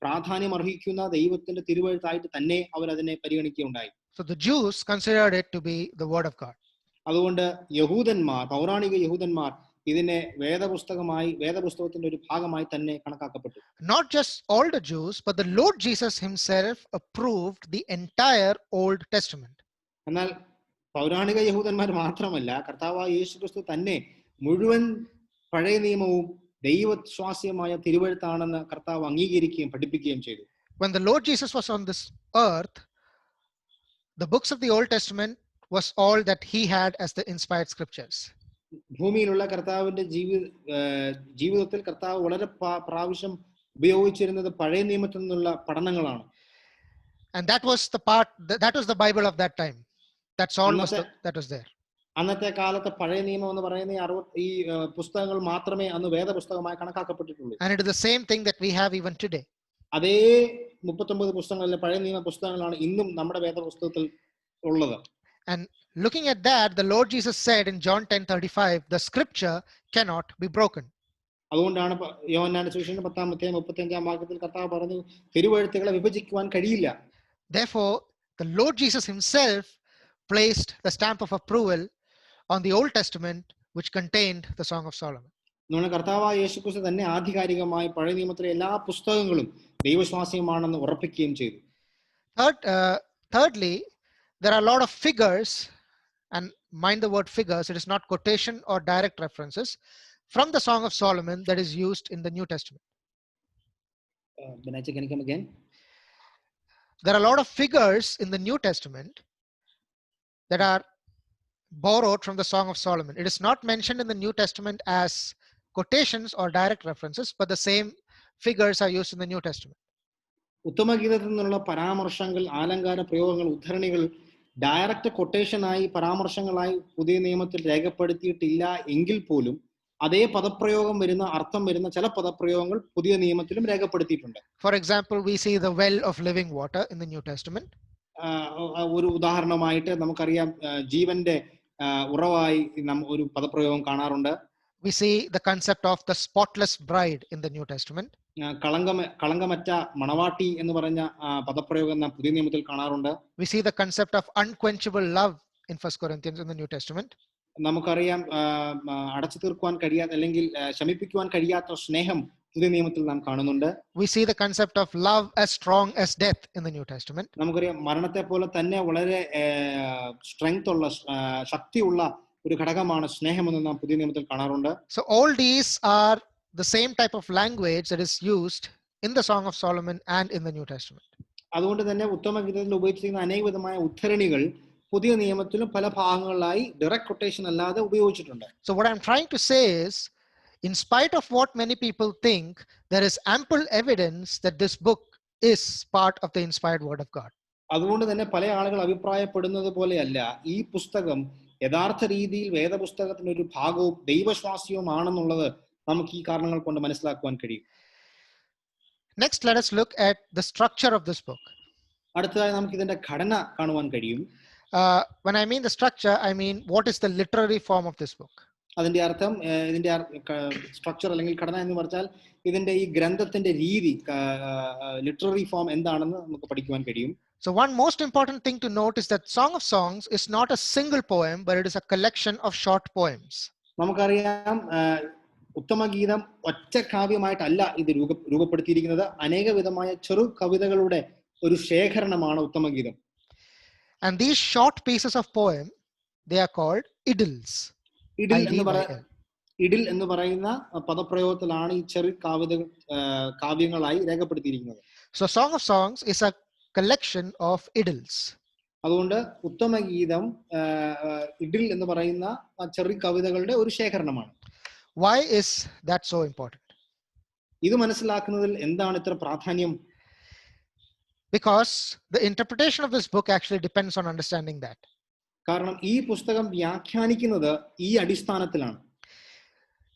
Speaker 2: പ്രാധാന്യം അർഹിക്കുന്ന ദൈവത്തിന്റെ തിരുവെഴുത്തായിട്ട് തന്നെ അവർ അതിനെ പരിഗണിക്കുകയുണ്ടായി.
Speaker 1: So the Jews considered it to be the word of God.
Speaker 2: അതുകൊണ്ട് പൗരാണിക യഹൂദന്മാർ ഇതിനെ വേദപുസ്തകത്തിന്റെ ഒരു ഭാഗമായി തന്നെ കണക്കാക്കപ്പെട്ടു.
Speaker 1: Not just all the Jews, but the Lord Jesus himself approved the entire Old Testament.
Speaker 2: എന്നാൽ പൗരാണിക യഹൂദന്മാർ മാത്രമല്ല, കർത്താവായ യേശുക്രിസ്തു തന്നെ മുഴുവൻ പഴയ നിയമവും ദൈവവിശ്വാസ്യമായ തിരുവെഴുത്താണെന്ന് കർത്താവ് അംഗീകരിക്കുകയും പഠിപ്പിക്കുകയും ചെയ്തു.
Speaker 1: When the Lord Jesus was on this earth, the books of the Old Testament was all that he had as the inspired scriptures.
Speaker 2: ഭൂമിയിലുള്ള കർത്താവിന്റെ ജീവിതത്തിൽ കർത്താവ് വളരെ പ്രാവശ്യം ഉപയോഗിച്ചിരുന്നത് പഴയ നിയമത്തിൽ നിന്നുള്ള പഠനങ്ങളാണ്.
Speaker 1: And that was the Bible of that time. That's all that was there.
Speaker 2: അന്നത്തെ കാലത്തെ പഴയ നിയമം എന്ന് പറയുന്ന ഈ പുസ്തകങ്ങൾ മാത്രമേ അന്ന് വേദപുസ്തകമായി കണക്കാക്കപ്പെട്ടിട്ടുള്ളൂ.
Speaker 1: And it is the same thing that we have even today.
Speaker 2: അതേ 39 പുസ്തകങ്ങളിലെ പഴയ നിയമ പുസ്തകങ്ങളാണ് ഇന്നും നമ്മുടെ വേദപുസ്തകത്തിൽ ഉള്ളത്.
Speaker 1: And looking at that, the Lord Jesus said in John 10:35, the scripture cannot be broken.
Speaker 2: അതുകൊണ്ടാണ് യോഹന്നാന്റെ സുവിശേഷം 10:35 വാക്യത്തിൽ കർത്താവ് പറഞ്ഞു, തിരുവെഴുത്തുകളെ വിഭജിക്കുവാൻ കഴിയില്ല.
Speaker 1: Therefore, the Lord Jesus himself placed the stamp of approval on the Old Testament, which contained the Song of Solomon.
Speaker 2: നമ്മുടെ കർത്താവായ യേശുക്രിസ്തു തന്നെ ആധികാരികമായി പഴയ നിയമത്തിലെ എല്ലാ പുസ്തകങ്ങളും ദൈവശ്വാസ്യമാണെന്ന് ഉറപ്പിക്കുകയും ചെയ്തു.
Speaker 1: Thirdly, there are a lot of figures, and mind the word figures, it is not quotation or direct references, from the Song of Solomon that is used in the New Testament.
Speaker 2: Can you come again?
Speaker 1: There are a lot of figures in the New Testament that are borrowed from the Song of Solomon. It is not mentioned in the New Testament as quotations or direct references, but the same figures are used in the New Testament.
Speaker 2: ഉത്തമഗീതത്തിൽ നിന്നുള്ള പരാമർശങ്ങൾ, ആലങ്കാര പ്രയോഗങ്ങൾ, ഉദ്ധരണികൾ direct കൊട്ടേഷനായി പരാമർശങ്ങളായി പുതിയ നിയമത്തിൽ രേഖപ്പെടുത്തിയിട്ടില്ല എങ്കിൽ പോലും അതേ പദപ്രയോഗം വരുന്ന, അർത്ഥം വരുന്ന ചില പദപ്രയോഗങ്ങൾ പുതിയ നിയമത്തിലും രേഖപ്പെടുത്തിയിട്ടുണ്ട്.
Speaker 1: For example, we see the well of living water in the New Testament.
Speaker 2: ഒരു ഉദാഹരണമായിട്ട് നമുക്കറിയാം, ജീവന്റെ ഉറവായി ഒരു പദപ്രയോഗം കാണാറുണ്ട്.
Speaker 1: We see the concept of the spotless bride in the New Testament.
Speaker 2: കളങ്കമറ്റ മണവാട്ടി എന്ന് പറഞ്ഞ പദപ്രയോഗം നാം പുതിയ നിയമത്തിൽ കാണാറുണ്ട്.
Speaker 1: We see the concept of unquenchable love in 1 Corinthians in the New Testament.
Speaker 2: നമുക്കറിയാം, അടച്ചു തീർക്കുവാൻ കഴിയാത്ത അല്ലെങ്കിൽ ശമിപ്പിക്കുവാൻ കഴിയാത്ത സ്നേഹം പുതിയ നിയമത്തിൽ നാം കാണുന്നുണ്ട്.
Speaker 1: We see the concept of love as strong as death in the New Testament.
Speaker 2: നമുക്കറിയാം, മരണത്തെ പോലെ തന്നെ വളരെ സ്ട്രെങ്ത് ഉള്ള, ശക്തിയുള്ള ഒരു ഘടകമാണ് സ്നേഹമെന്ന് നാം പുതിയ നിയമത്തിൽ കാണാറുണ്ട്.
Speaker 1: So all these are the same type of language that is used in the Song of Solomon and in the New Testament.
Speaker 2: അതുകൊണ്ട് തന്നെ ഉത്തമഗീതത്തിൽ ഉപയോഗിച്ചിരിക്കുന്ന അനേകവിധമായ ഉദ്ധരണികൾ പുതിയ നിയമത്തിലും പല ഭാഗങ്ങളിലായി ഡയറക്റ്റ് കൊട്ടേഷൻ അല്ലാതെ ഉപയോഗിച്ചിട്ടുണ്ട്.
Speaker 1: So what I'm trying to say is, in spite of what many people think, there is ample evidence that this book is part of the inspired word of God.
Speaker 2: അതുകൊണ്ട് തന്നെ പല ആളുകൾ അഭിപ്രായപ്പെടുന്നത് പോലെയല്ല, ഈ പുസ്തകം യഥാർത്ഥ രീതിയിൽ വേദപുസ്തകത്തിന്റെ ഒരു ഭാഗവും ദൈവശ്വാസ്യവുമാണെന്നുള്ളത് നമുക്ക് ഈ കാരണങ്ങൾ കൊണ്ട് മനസ്സിലാക്കുവാൻ കഴിയും.
Speaker 1: Next, let us look at the structure of this book.
Speaker 2: അടുത്തതായി നമുക്ക് ഇതിന്റെ ഘടന കാണുവാൻ കഴിയും.
Speaker 1: When I mean the structure, I mean what is the literary form of this book.
Speaker 2: അതിന്റെ അർത്ഥം, ഇതിന്റെ സ്ട്രക്ചർ അല്ലെങ്കിൽ ഘടന എന്ന് പറഞ്ഞാൽ ഇതിന്റെ ഈ ഗ്രന്ഥത്തിന്റെ രീതി, ലിറ്റററി ഫോം എന്താണെന്ന് നമുക്ക് പഠിക്കുവാൻ കഴിയും.
Speaker 1: So one most important thing to note is that Song of Songs is not a single poem, but it is a collection of short poems.
Speaker 2: നമുക്കറിയാം, ഉത്തമഗീതം ഒറ്റ കാവ്യമായിട്ടല്ല ഇത് രൂപപ്പെടുത്തിയിരിക്കുന്നത്. അനേക വിധമായ ചെറു കവിതകളുടെ ഒരു ശേഖരണമാണ് ഉത്തമഗീതം.
Speaker 1: And these short pieces of poem, they are called idylls.
Speaker 2: ഇഡിൽ എന്ന് പറയുന്ന പദപ്രയോഗത്തിലാണ് ഈ ചെറു കാവ്യങ്ങളായി രേഖപ്പെടുത്തിയിരിക്കുന്നത്.
Speaker 1: So Song of Songs is a collection of idylls.
Speaker 2: അതുകൊണ്ട് ഉത്തമഗീതം ഇഡിൽ എന്ന് പറയുന്ന ചെറു കവിതകളുടെ ഒരു ശേഖരണമാണ്.
Speaker 1: Why is that so important?
Speaker 2: ഇത് മനസ്സിലാക്കുന്നതിൽ എന്താണ് ഇത്ര പ്രാധാന്യം?
Speaker 1: Because the interpretation of this book actually depends on understanding that.
Speaker 2: കാരണം ഈ പുസ്തകം വ്യാഖ്യാനിക്കുന്നത് ഈ അടിസ്ഥാനത്തിലാണ്.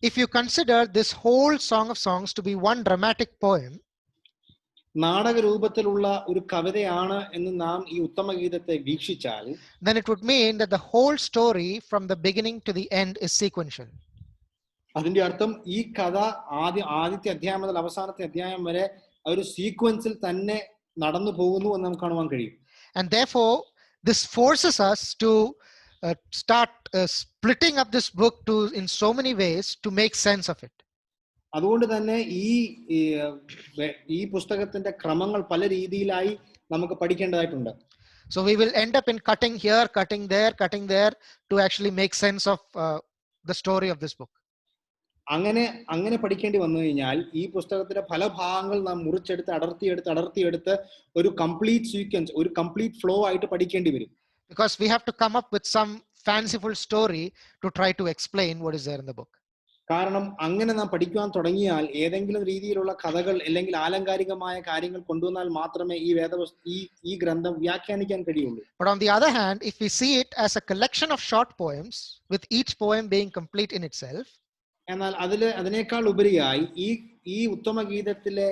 Speaker 1: If you consider this whole Song of Songs to be one dramatic poem,
Speaker 2: നാടക രൂപത്തിലുള്ള ഒരു കവിതയാണ് എന്ന് നാം ഈ ഉത്തമഗീതത്തെ വീക്ഷിച്ചാൽ,
Speaker 1: then it would mean that the whole story from the beginning to the end is sequential.
Speaker 2: അതിന്റെ അർത്ഥം ഈ കഥ ആദ്യത്തെ അധ്യായം മുതൽ അവസാനത്തെ അധ്യായം വരെ ഒരു സീക്വൻസിൽ തന്നെ നടന്നു പോകുന്നു എന്ന് നമുക്ക് കാണുവാൻ കഴിയും.
Speaker 1: And therefore this forces us to start splitting up this book in so many ways to make sense of it.
Speaker 2: അതുകൊണ്ട് തന്നെ ഈ പുസ്തകത്തിന്റെ ക്രമങ്ങൾ പല രീതിയിലായി നമുക്ക് പഠിക്കേണ്ടതായിട്ടുണ്ട്.
Speaker 1: So we will end up in cutting here, cutting there to actually make sense of the story of this book.
Speaker 2: അങ്ങനെ പഠിക്കേണ്ടി വന്നു കഴിഞ്ഞാൽ ഈ പുസ്തകത്തിന്റെ പല ഭാഗങ്ങൾ നാം മുറിച്ചെടുത്ത് അടർത്തിയെടുത്ത് ഒരു കംപ്ലീറ്റ് സീക്വൻസ്, ഒരു കംപ്ലീറ്റ് ഫ്ലോ ആയിട്ട് പഠിക്കേണ്ടി വരും.
Speaker 1: Because we have to come up with some fanciful story to try to explain what is there in the book.
Speaker 2: കാരണം അങ്ങനെ നാം പഠിക്കുവാൻ തുടങ്ങിയാൽ ഏതെങ്കിലും രീതിയിലുള്ള കഥകൾ അല്ലെങ്കിൽ ആലങ്കാരികമായ കാര്യങ്ങൾ കൊണ്ടുവന്നാൽ മാത്രമേ ഈ ഗ്രന്ഥം വ്യാഖ്യാനിക്കാൻ കഴിയുള്ളൂ.
Speaker 1: But on the other hand, if we see it as a collection of short poems with each poem being complete in itself,
Speaker 2: എന്നാൽ അതിനേക്കാൾ ഉപരിയായി ഈ ഉത്തമഗീതത്തിലെ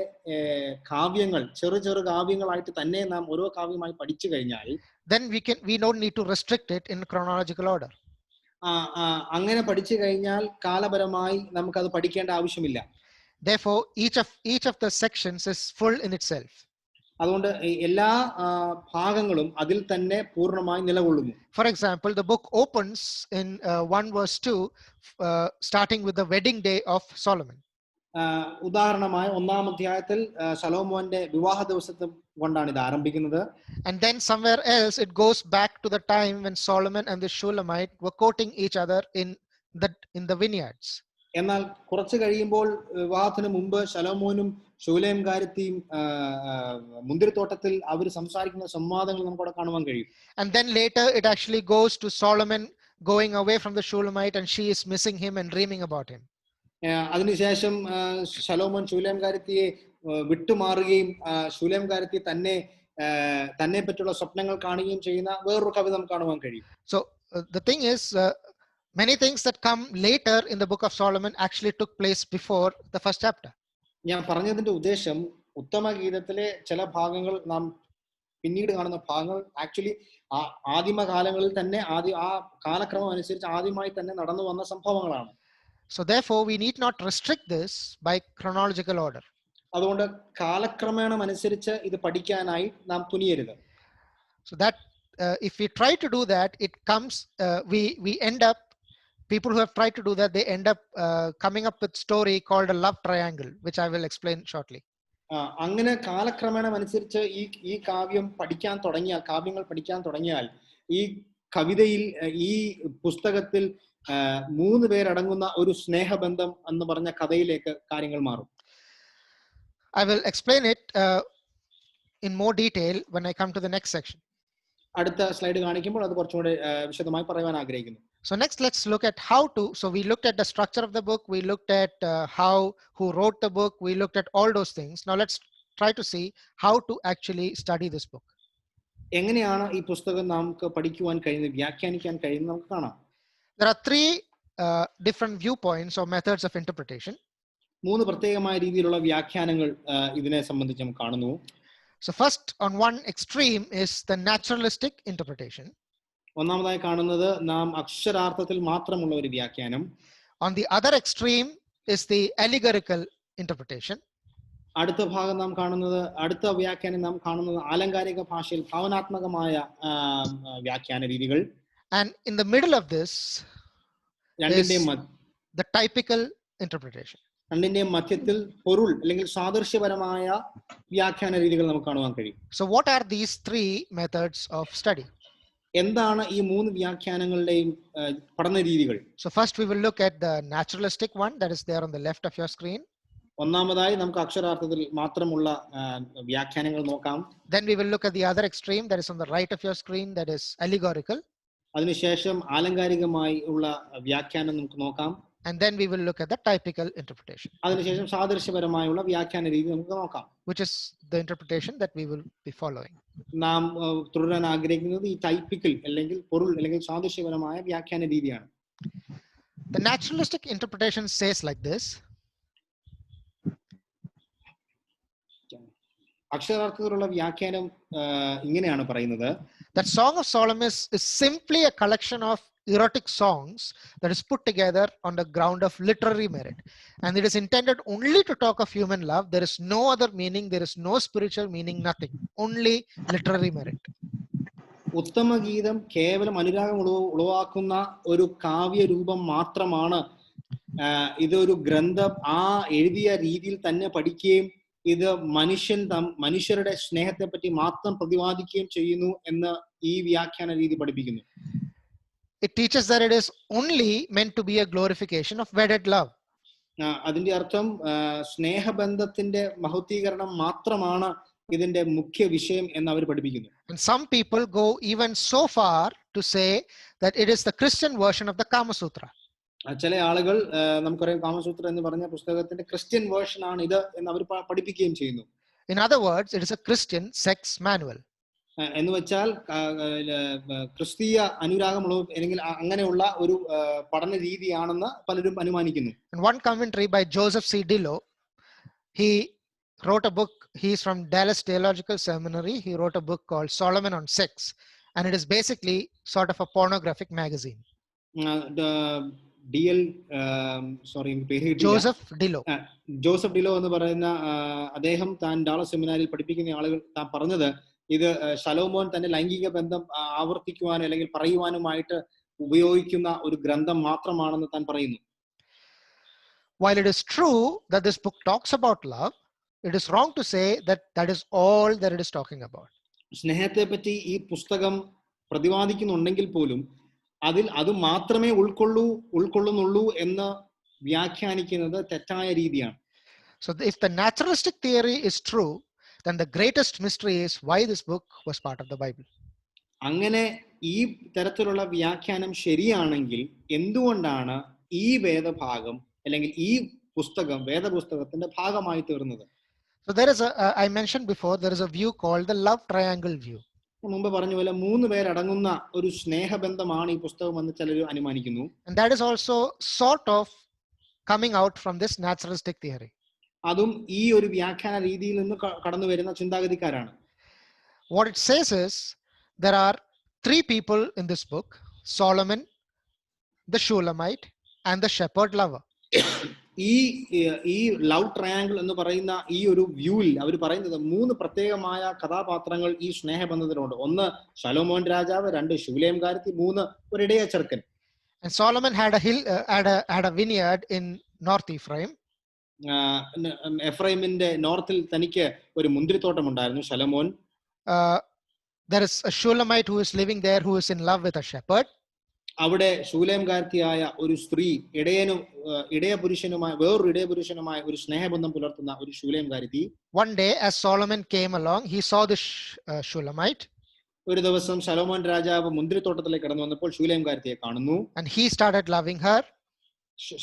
Speaker 2: കാവ്യങ്ങൾ ചെറു കാവ്യങ്ങളായിട്ട് തന്നെ നാം ഓരോ കാവ്യമായി പഠിച്ചു കഴിഞ്ഞാൽ,
Speaker 1: then we don't need to restrict it in chronological order.
Speaker 2: അങ്ങനെ പഠിച്ചു കഴിഞ്ഞാൽ കാലപരമായി നമുക്കത് പഠിക്കേണ്ട ആവശ്യമില്ല.
Speaker 1: Therefore each of the sections is full in itself.
Speaker 2: അതുകൊണ്ട് എല്ലാ ഭാഗങ്ങളും അതിൽ തന്നെ പൂർണ്ണമായി നിലകൊള്ളുന്നു.
Speaker 1: For example, the book opens in 1 verse 2, starting with the wedding day of Solomon.
Speaker 2: ഉദാഹരണമായി 1-ാം അധ്യായത്തിൽ ശലോമോന്റെ വിവാഹ ദിവസത്തെ കൊണ്ടാണ് ഇത് ആരംഭിക്കുന്നത്.
Speaker 1: And then somewhere else it goes back to the time when Solomon and the Shulamite were courting each other in the vineyards.
Speaker 2: എന്നാൽ കുറച്ച് കഴിയുമ്പോൾ വിവാഹത്തിന് മുമ്പ് ശലോമോനും ശൂലേംകാരത്തിയും മുന്തിരിത്തോട്ടത്തിൽ അവർ സംസാരിക്കുന്ന സംവാദങ്ങൾ നമുക്ക് കാണുവാൻ കഴിയും.
Speaker 1: And then later it actually goes to Solomon going away from the Shulamite, and she is missing him and dreaming about him.
Speaker 2: അതിനുശേഷം ശലോമോൻ ശൂലേംകാരത്തിയെ വിട്ടുമാറുകയും ശൂലേംകാരത്തി തന്നെ പറ്റിയുള്ള സ്വപ്നങ്ങൾ കാണുകയും ചെയ്യുന്ന വേറൊരു കവിത നമുക്ക് കാണുവാൻ കഴിയും.
Speaker 1: So the thing is, many things that come later in the book of Solomon actually took place before the first chapter.
Speaker 2: ഞാൻ പറഞ്ഞതിന്റെ ഉദ്ദേശം ഉത്തമഗീതത്തിലെ ചില ഭാഗങ്ങൾ നാം പിന്നീട് കാണുന്ന ഭാഗങ്ങൾ ആക്ച്വലി ആദിമകാലങ്ങളിൽ തന്നെ ആ കാലക്രമം അനുസരിച്ച് ആദ്യമായി തന്നെ നടന്നു വന്ന സംഭവങ്ങളാണ്.
Speaker 1: So therefore we need not restrict this by chronological order.
Speaker 2: അതുകൊണ്ട് കാലക്രമേണം അനുസരിച്ച് ഇത് പഠിക്കാനായി നാം തുനിയരുത്.
Speaker 1: So that if we try to do that, it comes we end up, people who have tried to do that, they end up coming up with story called a love triangle, which I will explain shortly.
Speaker 2: അങ്ങനെ കാലക്രമേണം അനുസരിച്ച് ഈ കാവ്യങ്ങൾ പഠിക്കാൻ തുടങ്ങിയാൽ ഈ കവിതയിൽ ഈ പുസ്തകത്തിൽ 3 പേരടങ്ങുന്ന ഒരു സ്നേഹബന്ധം എന്ന് പറഞ്ഞ കഥയിലേക്ക് കാര്യങ്ങൾ മാറും.
Speaker 1: I will explain it in more detail when I come to the next section.
Speaker 2: അടുത്ത സ്ലൈഡ് കാണിക്കുമ്പോൾ അത് കുറച്ചുകൂടി വിശദമായി പറയാൻ ആഗ്രഹിക്കുന്നു.
Speaker 1: So next, let's look at how to. So we looked at the structure of the book. We looked at who wrote the book. We looked at all those things. Now let's try to see how to actually study this book.
Speaker 2: എങ്ങനെയാണ് ഈ പുസ്തകം നമുക്ക് പഠിക്കുവാൻ കഴിയുന്നത്, വ്യാഖ്യാനിക്കാൻ കഴിയുന്നത് നമുക്ക് കാണാം.
Speaker 1: There are 3 different viewpoints or methods of interpretation.
Speaker 2: 3 പ്രത്യേകമായ രീതിയിലുള്ള വ്യാഖ്യാനങ്ങൾ ഇതിനെ സംബന്ധിച്ച് നമുക്ക് കാണുന്നു.
Speaker 1: So first, on one extreme is the naturalistic interpretation.
Speaker 2: ഒന്നാമതായി കാണുന്നത് നാം അക്ഷരാർത്ഥത്തിൽ മാത്രമുള്ള ഒരു വ്യാഖ്യാനം.
Speaker 1: On the other extreme is the allegorical interpretation.
Speaker 2: അടുത്ത ഭാഗം നാം കാണുന്നത്, അടുത്ത വ്യാഖ്യാനം നാം കാണുന്നത് ആലങ്കാരിക ഭാഷയിൽ ഭാവനാത്മകമായ വ്യാഖ്യാന രീതികൾ.
Speaker 1: And in the middle of this is the typical interpretation.
Speaker 2: രണ്ടിന്റെയും മധ്യത്തിൽ പൊരുൾ അല്ലെങ്കിൽ സാദൃശ്യപരമായ വ്യാഖ്യാന രീതികൾ നമുക്ക് കാണുവാൻ കഴിയും.
Speaker 1: So what are these 3 methods of study?
Speaker 2: എന്താണ് ഈ 3 വ്യാഖ്യാനങ്ങളുടെയും പഠന രീതികൾ?
Speaker 1: So first we will look at the naturalistic one that is there on the left of your screen.
Speaker 2: ഒന്നാമതായി നമുക്ക് അക്ഷരാർത്ഥത്തിൽ മാത്രമുള്ള വ്യാഖ്യാനങ്ങൾ നോക്കാം.
Speaker 1: Then we will look at the other extreme that is on the right of your screen, that is allegorical.
Speaker 2: അതിനുശേഷം ആലങ്കാരികമായി ഉള്ള വ്യാഖ്യാനം നമുക്ക് നോക്കാം.
Speaker 1: And then we will look at the typical interpretation.
Speaker 2: അതിനുശേഷം സാദൃശ്യപരമായുള്ള വ്യാഖ്യാന രീതി നമുക്ക് നോക്കാം.
Speaker 1: Which is the interpretation that we will be following.
Speaker 2: നാം തുടരാൻ ആഗ്രഹിക്കുന്നത് ഈ ടൈപ്പിക്കൽ അല്ലെങ്കിൽ പൊരുൾ അല്ലെങ്കിൽ സാദൃശ്യപരമായ വ്യാഖ്യാന രീതിയാണ്.
Speaker 1: The naturalistic interpretation says like this.
Speaker 2: അക്ഷരാർത്ഥത്തിലുള്ള വ്യാഖ്യാനം ഇങ്ങനെയാണ് പറയുന്നത്.
Speaker 1: That Song of Solomon is simply a collection of erotic songs that is put together on the ground of literary merit, and it is intended only to talk of human love. There is no other meaning, there is no spiritual meaning, nothing, only literary merit.
Speaker 2: ഉത്തമഗീതം കേവലം അനുരാഗം ഉളവാക്കുന്ന ഒരു കാവ്യരൂപം മാത്രമാണ്. ഇതൊരു ഗ്രന്ഥം ആ എഴുതിയ രീതിയിൽ തന്നെ പഠിക്കുകയും ഇത് മനുഷ്യരുടെ സ്നേഹത്തെ പറ്റി മാത്രം പ്രതിപാദിക്കുകയും ചെയ്യുന്നു എന്ന് ഈ വ്യാഖ്യാന രീതി പഠിപ്പിക്കുന്നു.
Speaker 1: It teaches that it is only meant to be a glorification of wedded love.
Speaker 2: അതിന്റെ അർത്ഥം സ്നേഹബന്ധത്തിന്റെ മഹത്വീകരണം മാത്രമാണ് ഇതിന്റെ മുഖ്യ വിഷയം എന്ന് അവർ പഠിപ്പിക്കുന്നു.
Speaker 1: And some people go even so far to say that it is the Christian version of the Kama Sutra.
Speaker 2: ചില ആളുകൾ നമുക്കറിയാം കാമസൂത്ര എന്ന് പറഞ്ഞ പുസ്തകത്തിന്റെ ക്രിസ്ത്യൻ വേർഷൻ ആണ് ഇത് എന്ന് അവർ പഠിപ്പിക്കുകയും ചെയ്യുന്നു.
Speaker 1: In other words, it is a Christian sex manual.
Speaker 2: എന്ന് വെച്ചാൽ ക്രിസ്തീയ അനുരാഗമുള്ള അല്ലെങ്കിൽ അങ്ങനെയുള്ള ഒരു പഠന രീതിയാണെന്ന് പലരും അനുമാനിക്കുന്നു.
Speaker 1: And one commentary by Joseph C. Dillow, he wrote a book. He is from Dallas Theological Seminary. He wrote a book called Solomon on Sex, and it is basically sort of a pornographic magazine.
Speaker 2: DL sorry പേര് കിട്ടില്ല,
Speaker 1: Joseph Dillo.
Speaker 2: Joseph ഡിലോ എന്ന് പറയുന്ന അദ്ദേഹം താൻ Dallas സെമിനാരിൽ പഠിപ്പിക്കുന്ന ആളുകൾ താൻ പറഞ്ഞത് ഇത് ശലോമോൻ തന്റെ ലൈംഗിക ബന്ധം ആവർത്തിക്കുവാനും അല്ലെങ്കിൽ പറയുവാനുമായിട്ട് ഉപയോഗിക്കുന്ന ഒരു ഗ്രന്ഥം മാത്രമാണെന്ന് താൻ പറയുന്നു.
Speaker 1: While it is true that this book talks about love, it is wrong to say that that is all that it is talking about.
Speaker 2: സ്നേഹത്തെ പറ്റി ഈ പുസ്തകം പ്രതിപാദിക്കുന്നുണ്ടെങ്കിൽ പോലും അതിൽ അത് മാത്രമേ ഉൾക്കൊള്ളുന്നുള്ളൂ എന്ന് വ്യാഖ്യാനിക്കുന്നത് തെറ്റായ രീതിയാണ്.
Speaker 1: So if the naturalistic theory is true, then the greatest mystery is why this book was part of the Bible.
Speaker 2: അങ്ങനെ ഈ തരത്തിലുള്ള വ്യാഖ്യാനം ശരിയാണെങ്കിൽ എന്തുകൊണ്ടാണ് ഈ വേദഭാഗം അല്ലെങ്കിൽ ഈ പുസ്തകം വേദപുസ്തകത്തിന്റെ ഭാഗമായി തീർന്നത്?
Speaker 1: So there is I mentioned before, there is a view called the love triangle view.
Speaker 2: മുമ്പ് പറഞ്ഞ പോലെ 3 പേരടങ്ങുന്ന ഒരു സ്നേഹബന്ധമാണ് ഈ പുസ്തകം എന്ന് ചിലർ അനുമാനിക്കുന്നു.
Speaker 1: And that is also sort of coming out from this naturalistic theory.
Speaker 2: അതും ഈ ഒരു വ്യാഖ്യാന രീതിയിൽ നിന്ന് കടന്നു വരുന്ന ചിന്താഗതിക്കാരാണ്.
Speaker 1: What it says is there are 3 people in this book: Solomon, the Shulamite, and the shepherd lover.
Speaker 2: ഈ ലവ് ട്രയാങ്കിൾ എന്ന് പറയുന്ന ഈ ഒരു വ്യൂവിൽ അവർ പറയുന്നത് 3 പ്രത്യേകമായ കഥാപാത്രങ്ങൾ ഈ സ്നേഹബന്ധത്തിലുണ്ട്. 1 ശലോമോൻ രാജാവ്, 2 ശൂലേംകാരത്തി, 3 ഒരു ഇടയ ചെറുക്കൻ.
Speaker 1: And Solomon had a vineyard in North Ephraim.
Speaker 2: എഫ്രൈമിന്റെ നോർത്തിൽ തനിക്ക് ഒരു മുന്തിരിത്തോട്ടം ഉണ്ടായിരുന്നു ശലോമോൻ.
Speaker 1: There is a Shulamite who is living there who is in love with a shepherd.
Speaker 2: അവിടെ ശൂലേംകാരത്തിയായ ഒരു സ്ത്രീ ഇടയപുരുഷനുമായി വേറൊരു ഇടയപുരുഷനുമായി ഒരു സ്നേഹബന്ധം പുലർത്തുന്ന ഒരു ശൂലേംകാരത്തി.
Speaker 1: One day as Solomon came along, he saw this Shulamite.
Speaker 2: ഒരു ദിവസം ശലോമോൻ രാജാവ് മുന്തിരിത്തോട്ടത്തിലേക്ക് കടന്നു വന്നപ്പോൾ ശൂലേംകാരത്തിയെ കാണുന്നു.
Speaker 1: And he started loving her.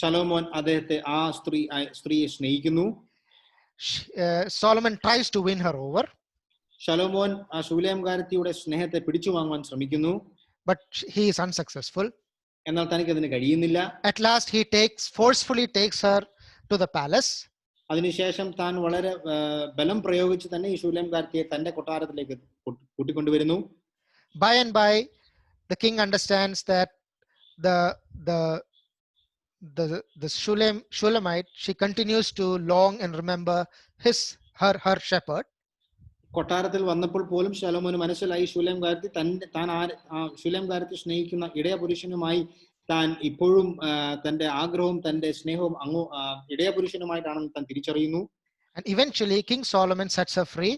Speaker 2: ശലോമോൻ അദ്ദേഹത്തെ ആ സ്ത്രീയെ സ്നേഹിക്കുന്നു.
Speaker 1: Solomon tries to win her over.
Speaker 2: ശലോമോൻ ആ ശൂലേംകാരത്തിയുടെ സ്നേഹത്തെ പിടിച്ചു വാങ്ങുവാൻ ശ്രമിക്കുന്നു.
Speaker 1: But he is unsuccessful.
Speaker 2: എന്നാൽ തനിക്ക് അതിന് കഴിയുന്നില്ല.
Speaker 1: At last he forcefully takes her to the palace.
Speaker 2: അതിനുശേഷം താൻ വളരെ ബലം പ്രയോഗിച്ച് തന്നെ ഈ ശൂലേംകാരത്തിയെ തന്റെ കൊട്ടാരത്തിലേക്ക് കൂട്ടിക്കൊണ്ടുവരുന്നു.
Speaker 1: By and by the king understands that the Shulamite, she continues to long and remember her shepherd.
Speaker 2: കൊട്ടാരത്തിൽ വന്നപ്പോൾ പോലും ശലോമോന് മനസ്സിലായി ശൂലേംകാരത്തി ശൂലേംകാരത്തി സ്നേഹിക്കുന്ന ഇടയപുരുഷനുമായി താൻ ഇപ്പോഴും തന്റെ ആഗ്രഹവും തന്റെ സ്നേഹവും ഇടയപുരുഷനുമായിട്ടാണെന്ന് താൻ തിരിച്ചറിയുന്നു.
Speaker 1: And eventually King Solomon sets her free.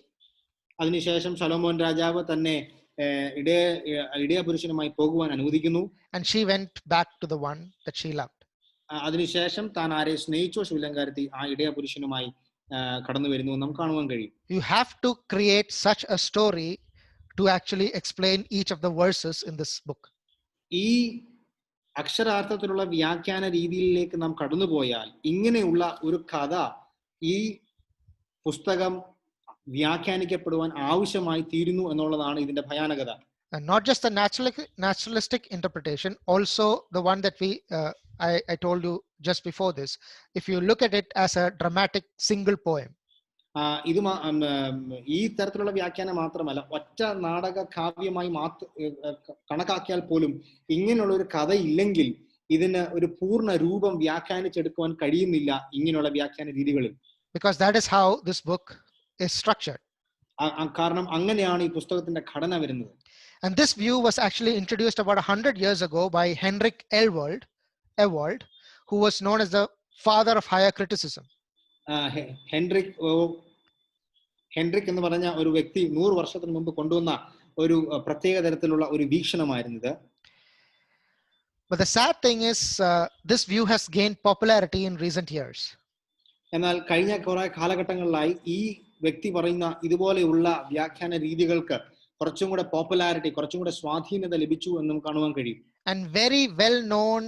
Speaker 2: അതിനുശേഷം ശലോമോൻ രാജാവ് തന്നെ ഇടയപുരുഷനുമായി പോകുവാൻ അനുവദിക്കുന്നു.
Speaker 1: And she went back to the one that she loved.
Speaker 2: അതിനുശേഷം താൻ ആരെ സ്നേഹിച്ചോ ശൂലേംകാരത്തി ആ ഇടയപുരുഷനുമായി കടന്നു വരുന്നു എന്ന് നമുക്ക് കാണുവാൻ കഴിയും.
Speaker 1: You have to create such a story to actually explain each of the verses in this book.
Speaker 2: ഈ അക്ഷരാർത്ഥത്തിലുള്ള വ്യാഖ്യാന രീതിയിലേക്ക് നാം കടന്നുപോയാൽ ഇങ്ങനെയുള്ള ഒരു കഥ ഈ പുസ്തകം വ്യാഖ്യാനിക്കപ്പെടുവാൻ ആവശ്യമായി തീരുന്നു എന്നുള്ളതാണ് ഇതിന്റെ ഭയാനകത.
Speaker 1: And not just the naturalistic interpretation, also the one that I told you just before this. If you look at it as a dramatic single poem.
Speaker 2: ഇത് ഈ തരത്തിലുള്ള വ്യാഖ്യാനം മാത്രമല്ല, ഒറ്റ നാടക കാവ്യമായി കണക്കാക്കിയാൽ പോലും ഇങ്ങനെയുള്ള ഒരു കഥ ഇല്ലെങ്കിൽ ഇതിന് ഒരു പൂർണ്ണ രൂപം വ്യാഖ്യാനിച്ചെടുക്കുവാൻ കഴിയുന്നില്ല ഇങ്ങനെയുള്ള വ്യാഖ്യാന രീതികളിൽ.
Speaker 1: Because that is how this book is structured.
Speaker 2: കാരണം അങ്ങനെയാണ് ഈ പുസ്തകത്തിന്റെ ഘടന വരുന്നത്.
Speaker 1: And this view was actually introduced about 100 years ago by Henrik Ewald, who was known as the father of higher criticism. Henrique എന്ന് പറഞ്ഞ ഒരു വ്യക്തി 100 വർഷത്തിന് മുമ്പ് കൊണ്ടുവന്ന ഒരു പ്രത്യേക തരത്തിലുള്ള ഒരു വീക്ഷണമായിരുന്നത്. But the sad thing is this view has gained popularity in recent years.
Speaker 2: എന്നാൽ കഴിഞ്ഞ കുറെ കാലഘട്ടങ്ങളിലായി ഈ വ്യക്തി പറയുന്ന ഇതുപോലെയുള്ള വ്യാഖ്യാന രീതികൾക്ക് കുറച്ചും കൂടെ പോപ്പുലാരിറ്റി, കുറച്ചും കൂടെ സ്വാധീനത ലഭിച്ചു എന്ന് നമുക്ക് കാണുവാൻ കഴിയും.
Speaker 1: And very well known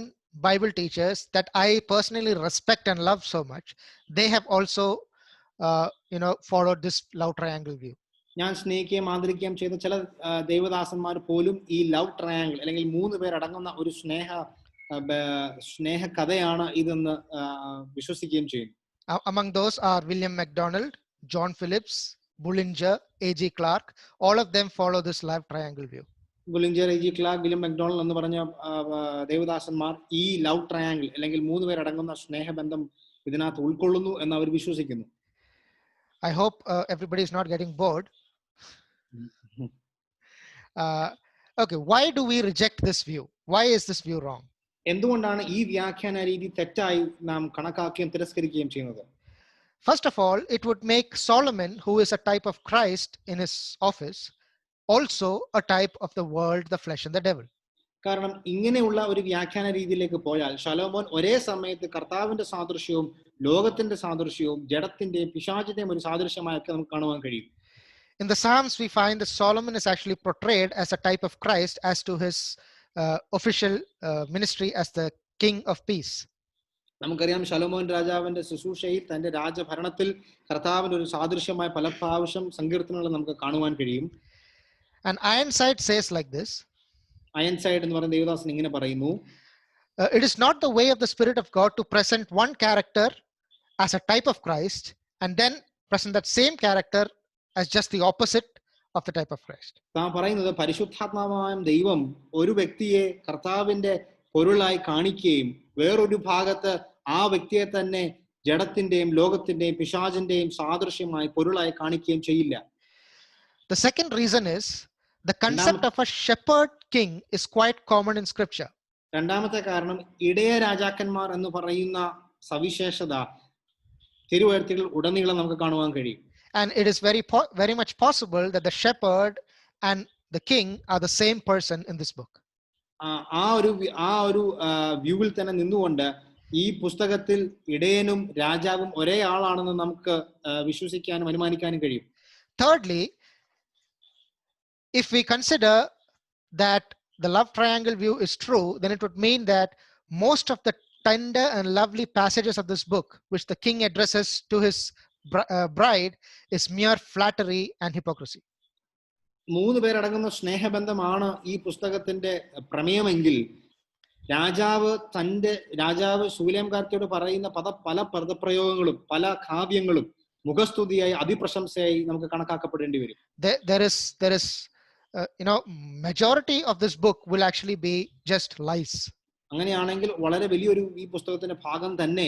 Speaker 1: Bible teachers that I personally respect and love so much, they have also followed this love triangle view.
Speaker 2: ഞാൻ സ്നേഹിക്കുകയും ആദരിക്കുകയും ചെയ്ത ചില ദേവദാസന്മാർ പോലും ഈ ലവ് ട്രയാങ്കിൾ അല്ലെങ്കിൽ 3 പേർ അടങ്ങുന്ന ഒരു സ്നേഹ കഥയാണ് ഇതെന്ന് വിശ്വസിക്കുകയും ചെയ്യുന്നു.
Speaker 1: Among those are William MacDonald, John Phillips, Bullinger, A.G. Clark. All of them follow this love triangle view.
Speaker 2: Gulinger, A G Clarke, William MacDonald എന്ന് പറഞ്ഞ ദേവദാസന്മാർ ഈ ലവ് ട്രയാങ്കിൾ അല്ലെങ്കിൽ 3 പേരടങ്ങുന്ന സ്നേഹബന്ധം ഇതിനകത്ത് ഉൾക്കൊള്ളുന്നു എന്ന് അവർ വിശ്വസിക്കുന്നു.
Speaker 1: I hope everybody is not getting bored. Okay, why do we reject this view? Why is this view wrong?
Speaker 2: എന്തുകൊണ്ടാണ് ഈ വ്യാഖ്യാന രീതി തെറ്റായി നാം കണക്കാക്കുകയും തിരസ്കരിക്കുകയും ചെയ്യുന്നത്?
Speaker 1: First of all, it would make Solomon, who is a type of Christ in his office, also a type of the world, the flesh and the devil.
Speaker 2: കാരണം ഇങ്ങനെയുള്ള ഒരു വ്യാഖ്യാന രീതിയിലേക്ക് പോയാൽ ശലോമോൻ ഒരേ സമയത്ത് കർത്താവിന്റെ സാദൃശ്യവും ലോകത്തിന്റെ സാദൃശ്യവും ജഡത്തിന്റെയും പിശാചിന്റെയും ഒരു സാദൃശ്യമായൊക്കെ നമുക്ക് കാണുവാൻ കഴിയും.
Speaker 1: In the Psalms, we find that Solomon is actually portrayed as a type of Christ as to his official ministry as the King of Peace.
Speaker 2: നമുക്കറിയാം ശലോമോൻ രാജാവിന്റെ ശുശ്രൂഷയിൽ തന്റെ രാജഭരണത്തിൽ കർത്താവിന്റെ ഒരു സാദൃശ്യമായ പല പ്രാവശ്യം സങ്കീർത്തനങ്ങൾ നമുക്ക് കാണുവാൻ കഴിയും.
Speaker 1: And Ironside says like this.
Speaker 2: അയൻസൈഡ് എന്ന് പറയുന്ന ദേവദാസൻ ഇങ്ങനെ പറയുന്നു,
Speaker 1: it is not the way of the Spirit of God to present one character as a type of Christ and then present that same character as just the opposite of the type of Christ.
Speaker 2: താൻ പറയുന്നത് പരിശുദ്ധാത്മാവായ ദൈവം ഒരു വ്യക്തിയെ കർത്താവിന്റെ പൊരുളായി കാണിക്കുകയും വേറൊരു ഭാഗത്ത് ആ വ്യക്തിയെ തന്നെ ജഡത്തിന്റെയും ലോകത്തിന്റെയും പിശാചിന്റെയും സാദൃശ്യമായി പൊരുളായി കാണിക്കുകയും ചെയ്യില്ല.
Speaker 1: The second reason is the concept of a shepherd king is quite common in scripture.
Speaker 2: രണ്ടാമത്തെ കാരണം ഇടയ രാജാക്കന്മാർ എന്ന് പറയുന്ന സവിശേഷത തിരുവെഴുത്തുകളിൽ ഉടനീളം നമുക്ക് കാണുവാൻ കഴിയും.
Speaker 1: And it is very much possible that the shepherd and the king are the same person in this book.
Speaker 2: ആ ഒരു വ്യൂവിൽ തന്നെ നിന്നുകൊണ്ട് ഈ പുസ്തകത്തിൽ ഇടയനും രാജാവും ഒരേ ആളാണെന്ന് നമുക്ക് വിശ്വസിക്കാനും അനുമാനിക്കാനും കഴിയും.
Speaker 1: Thirdly, if we consider that the love triangle view is true, then it would mean that most of the tender and lovely passages of this book, which the king addresses to his bride, is mere flattery and hypocrisy.
Speaker 2: 3 പേരടങ്ങുന്ന സ്നേഹബന്ധമാണ് ഈ പുസ്തകത്തിന്റെ പ്രമേയമെങ്കിൽ രാജാവ് ശൂലേംകാർത്തിയോട് പറയുന്ന പല പദപ്രയോഗങ്ങളും പല കാവ്യങ്ങളും മുഖസ്തുതിയായി അതിപ്രശംസയായി നമുക്ക് കണക്കാക്കപ്പെടേണ്ടി വരും.
Speaker 1: There is majority of this book will actually be just lies.
Speaker 2: അങ്ങനെയാണെങ്കിൽ വളരെ വലിയൊരു ഈ പുസ്തകത്തിന്റെ ഭാഗം തന്നെ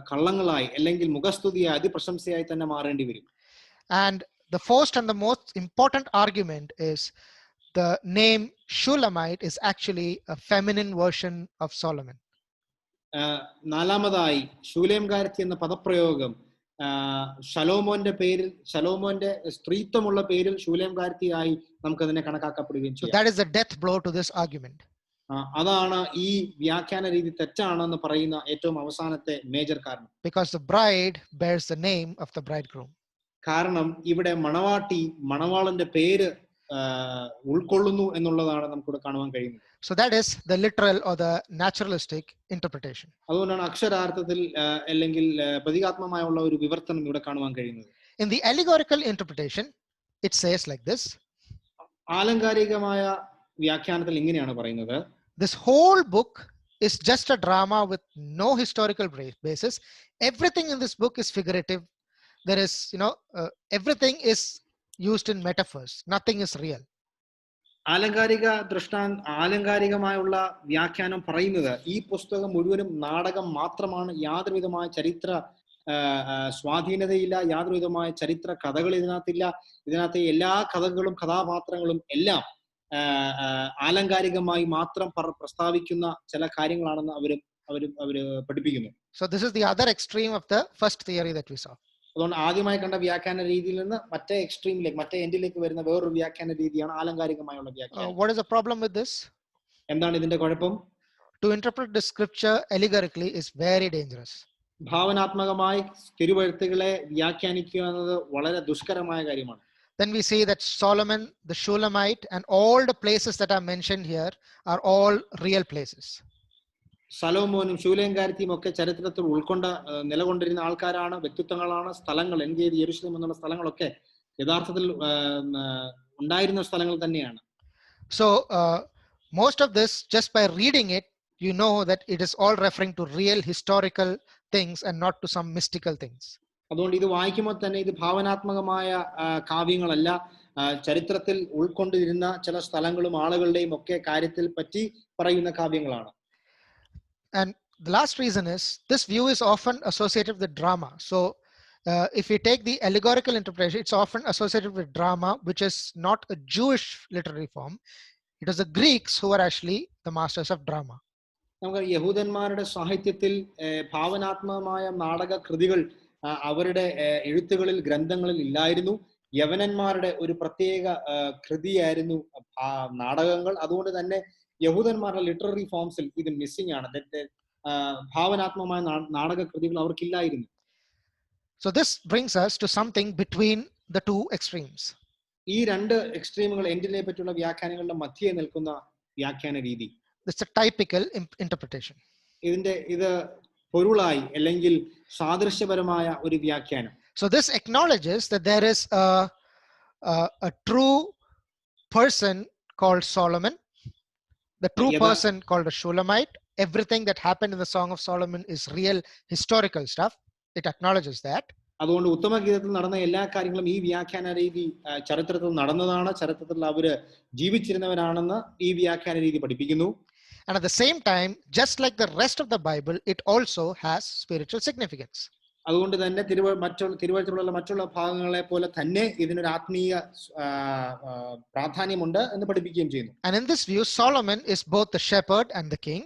Speaker 2: കള്ളങ്ങളായി അല്ലെങ്കിൽ മുഖസ്തുതിയായി അതിപ്രശംസയായി തന്നെ മാറേണ്ടി വരും.
Speaker 1: And the first and the most important argument is the name Shulamite is actually a feminine version of Solomon.
Speaker 2: നാലാമതായി ശൂലേംകാരത്തി എന്ന പദപ്രയോഗം ശലോമോന്റെ സ്ത്രീത്വമുള്ള പേരിൽ ശൂലേംകാരത്തിയായി നമുക്ക് അതിനെ കണക്കാക്കപ്പെടുകയും ചെയ്യും.
Speaker 1: That is the death blow to this argument.
Speaker 2: അതാണ് ഈ വ്യാഖ്യാന രീതി തെറ്റാണെന്ന് പറയുന്ന ഏറ്റവും അവസാനത്തെ മേജർ കാരണം.
Speaker 1: Because the bride bears the name of the bridegroom.
Speaker 2: കാരണം ഇവിടെ മണവാട്ടി മണവാളന്റെ പേര് ഉൾക്കൊള്ളുന്നു എന്നുള്ളതാണ് നമുക്കിവിടെ കാണുവാൻ കഴിയുന്നത്.
Speaker 1: So that is the literal or the naturalistic interpretation.
Speaker 2: അതുകൊണ്ടാണ് അക്ഷരാർത്ഥത്തിൽ അല്ലെങ്കിൽ പ്രതീകാത്മകമായുള്ള ഒരു വിവർത്തനം ഇവിടെ കാണുവാൻ കഴിയുന്നത്.
Speaker 1: In the allegorical interpretation, it says like this.
Speaker 2: ആലങ്കാരികമായ വ്യാഖ്യാനത്തിൽ ഇങ്ങനെയാണ് പറയുന്നത്,
Speaker 1: this whole book is just a drama with no historical basis. Everything in this book is figurative. There is, everything is used in metaphors. Nothing is real.
Speaker 2: ആലങ്കാരികമായുള്ള വ്യാഖ്യാനം പറയുന്നത് ഈ പുസ്തകം മുഴുവനും നാടകം മാത്രമാണ്. യാതൊരുവിധമായ ചരിത്ര സ്വാധീനതയില്ല, യാതൊരുവിധമായ ചരിത്ര കഥകൾ ഇതിനകത്തില്ല. ഇതിനകത്തെ എല്ലാ കഥകളും കഥാപാത്രങ്ങളും എല്ലാം ആലങ്കാരികമായി മാത്രം പ്രസ്താവിക്കുന്ന ചില കാര്യങ്ങളാണെന്ന് അവര് പഠിപ്പിക്കുന്നു.
Speaker 1: So this is the other extreme of the first theory that we saw.
Speaker 2: അതുകൊണ്ട് ആദ്യമായി കണ്ട വ്യാഖ്യാന രീതിയിൽ നിന്ന് മറ്റേ എക്സ്ട്രീമിലേക്ക് മറ്റേ എൻഡിലേക്ക് വരുന്ന വേറൊരു വ്യാഖ്യാന രീതിയാണ് ആലങ്കാരികമായുള്ള വ്യാഖ്യാനം.
Speaker 1: What is the problem with this?
Speaker 2: എന്താണ് ഇതിന്റെ കുഴപ്പം?
Speaker 1: To interpret the scripture allegorically is very dangerous.
Speaker 2: ഭാവനാത്മകമായി തിരുവെഴുത്തുകളെ വ്യാഖ്യാനിക്കുക എന്നത് വളരെ ദുഷ്കരമായ കാര്യമാണ്.
Speaker 1: Then we see that Solomon, the Shulamite, and all the places that are mentioned here are all real places.
Speaker 2: ശലോമോനും ശൂലേംകാരത്തിയും ഒക്കെ ചരിത്രത്തിൽ നിലകൊണ്ടിരുന്ന ആൾക്കാരാണ്, വ്യക്തിത്വങ്ങളാണ്, സ്ഥലങ്ങൾ. എൻഗേജ് യെരുശലേം എന്നുള്ള സ്ഥലങ്ങളൊക്കെ യഥാർത്ഥത്തിൽ ഉണ്ടായിരുന്ന സ്ഥലങ്ങൾ തന്നെയാണ്.
Speaker 1: So most of this, just by reading it, you know that it is all referring to real historical things and not to some mystical things.
Speaker 2: അതുകൊണ്ട് ഇത് വായിക്കുമ്പോൾ തന്നെ ഇത് ഭാവനാത്മകമായ കാവ്യങ്ങളല്ല, ചരിത്രത്തിൽ ഉൾക്കൊണ്ടിരുന്ന ചില സ്ഥലങ്ങളും ആളുകളുടെയും ഒക്കെ കാര്യത്തിൽ പറ്റി പറയുന്ന കാവ്യങ്ങളാണ്.
Speaker 1: And the last reason is this view is often associated with drama. So if we take the allegorical interpretation, it's often associated with drama, which is not a Jewish literary form. It was the Greeks who were actually the masters of drama.
Speaker 2: നമുക്ക് യഹൂദന്മാരുടെ സാഹിത്യത്തിൽ ഭാവനാത്മകമായ നാടക കൃതികൾ അവരുടെ എഴുത്തുകളിൽ ഗ്രന്ഥങ്ങളിൽ ഇല്ലായിരുന്നു. യവനന്മാരുടെ ഒരു പ്രത്യേക കൃതിയായിരുന്നു നാടകങ്ങൾ. അതുകൊണ്ട് തന്നെ യഹൂദന്മാരുടെ ലിറ്റററി ഫോംസിൽ ഇത് മിസ്സിംഗ് ആണ്. ഭാവനാത്മകമായ നാടക കൃതികൾ അവർക്കില്ലായിരുന്നു.
Speaker 1: So this brings us to something between the two extremes.
Speaker 2: ഈ രണ്ട് എക്സ്ട്രീമുകൾ എൻഡിനെ പറ്റിയുള്ള വ്യാഖ്യാനങ്ങളുടെ മധ്യേ നിൽക്കുന്ന വ്യാഖ്യാന രീതി.
Speaker 1: It's a typical interpretation.
Speaker 2: ഇത് പൊരുളായി അല്ലെങ്കിൽ സാദൃശ്യപരമായ ഒരു വ്യാഖ്യാനം.
Speaker 1: So this acknowledges that there is a true person called Solomon, the true person called a Shulamite. Everything that happened in the Song of Solomon is real historical stuff. It acknowledges that.
Speaker 2: അതുകൊണ്ട് ഉത്തമഗീതത്തിൽ നടന്ന എല്ലാ കാര്യങ്ങളും ഈ വ്യാഖ്യാന രീതി ചരിത്രത്തിൽ നടന്നതാണ്, ചരിത്രത്തിൽ അവര് ജീവിച്ചിരുന്നവരാണെന്ന് ഈ വ്യാഖ്യാന രീതി പഠിപ്പിക്കുന്നു.
Speaker 1: And at the same time, just like the rest of the Bible, it also has spiritual significance.
Speaker 2: അതുകൊണ്ട് തന്നെ തിരുവചനത്തിലുള്ള മറ്റുള്ള ഭാഗങ്ങളെ പോലെ തന്നെ ഇതിനൊരു ആത്മീയ പ്രാധാന്യമുണ്ട് എന്ന് പഠിപ്പിക്കുകയും ചെയ്യുന്നു.
Speaker 1: And in this view, Solomon is both the shepherd and the king.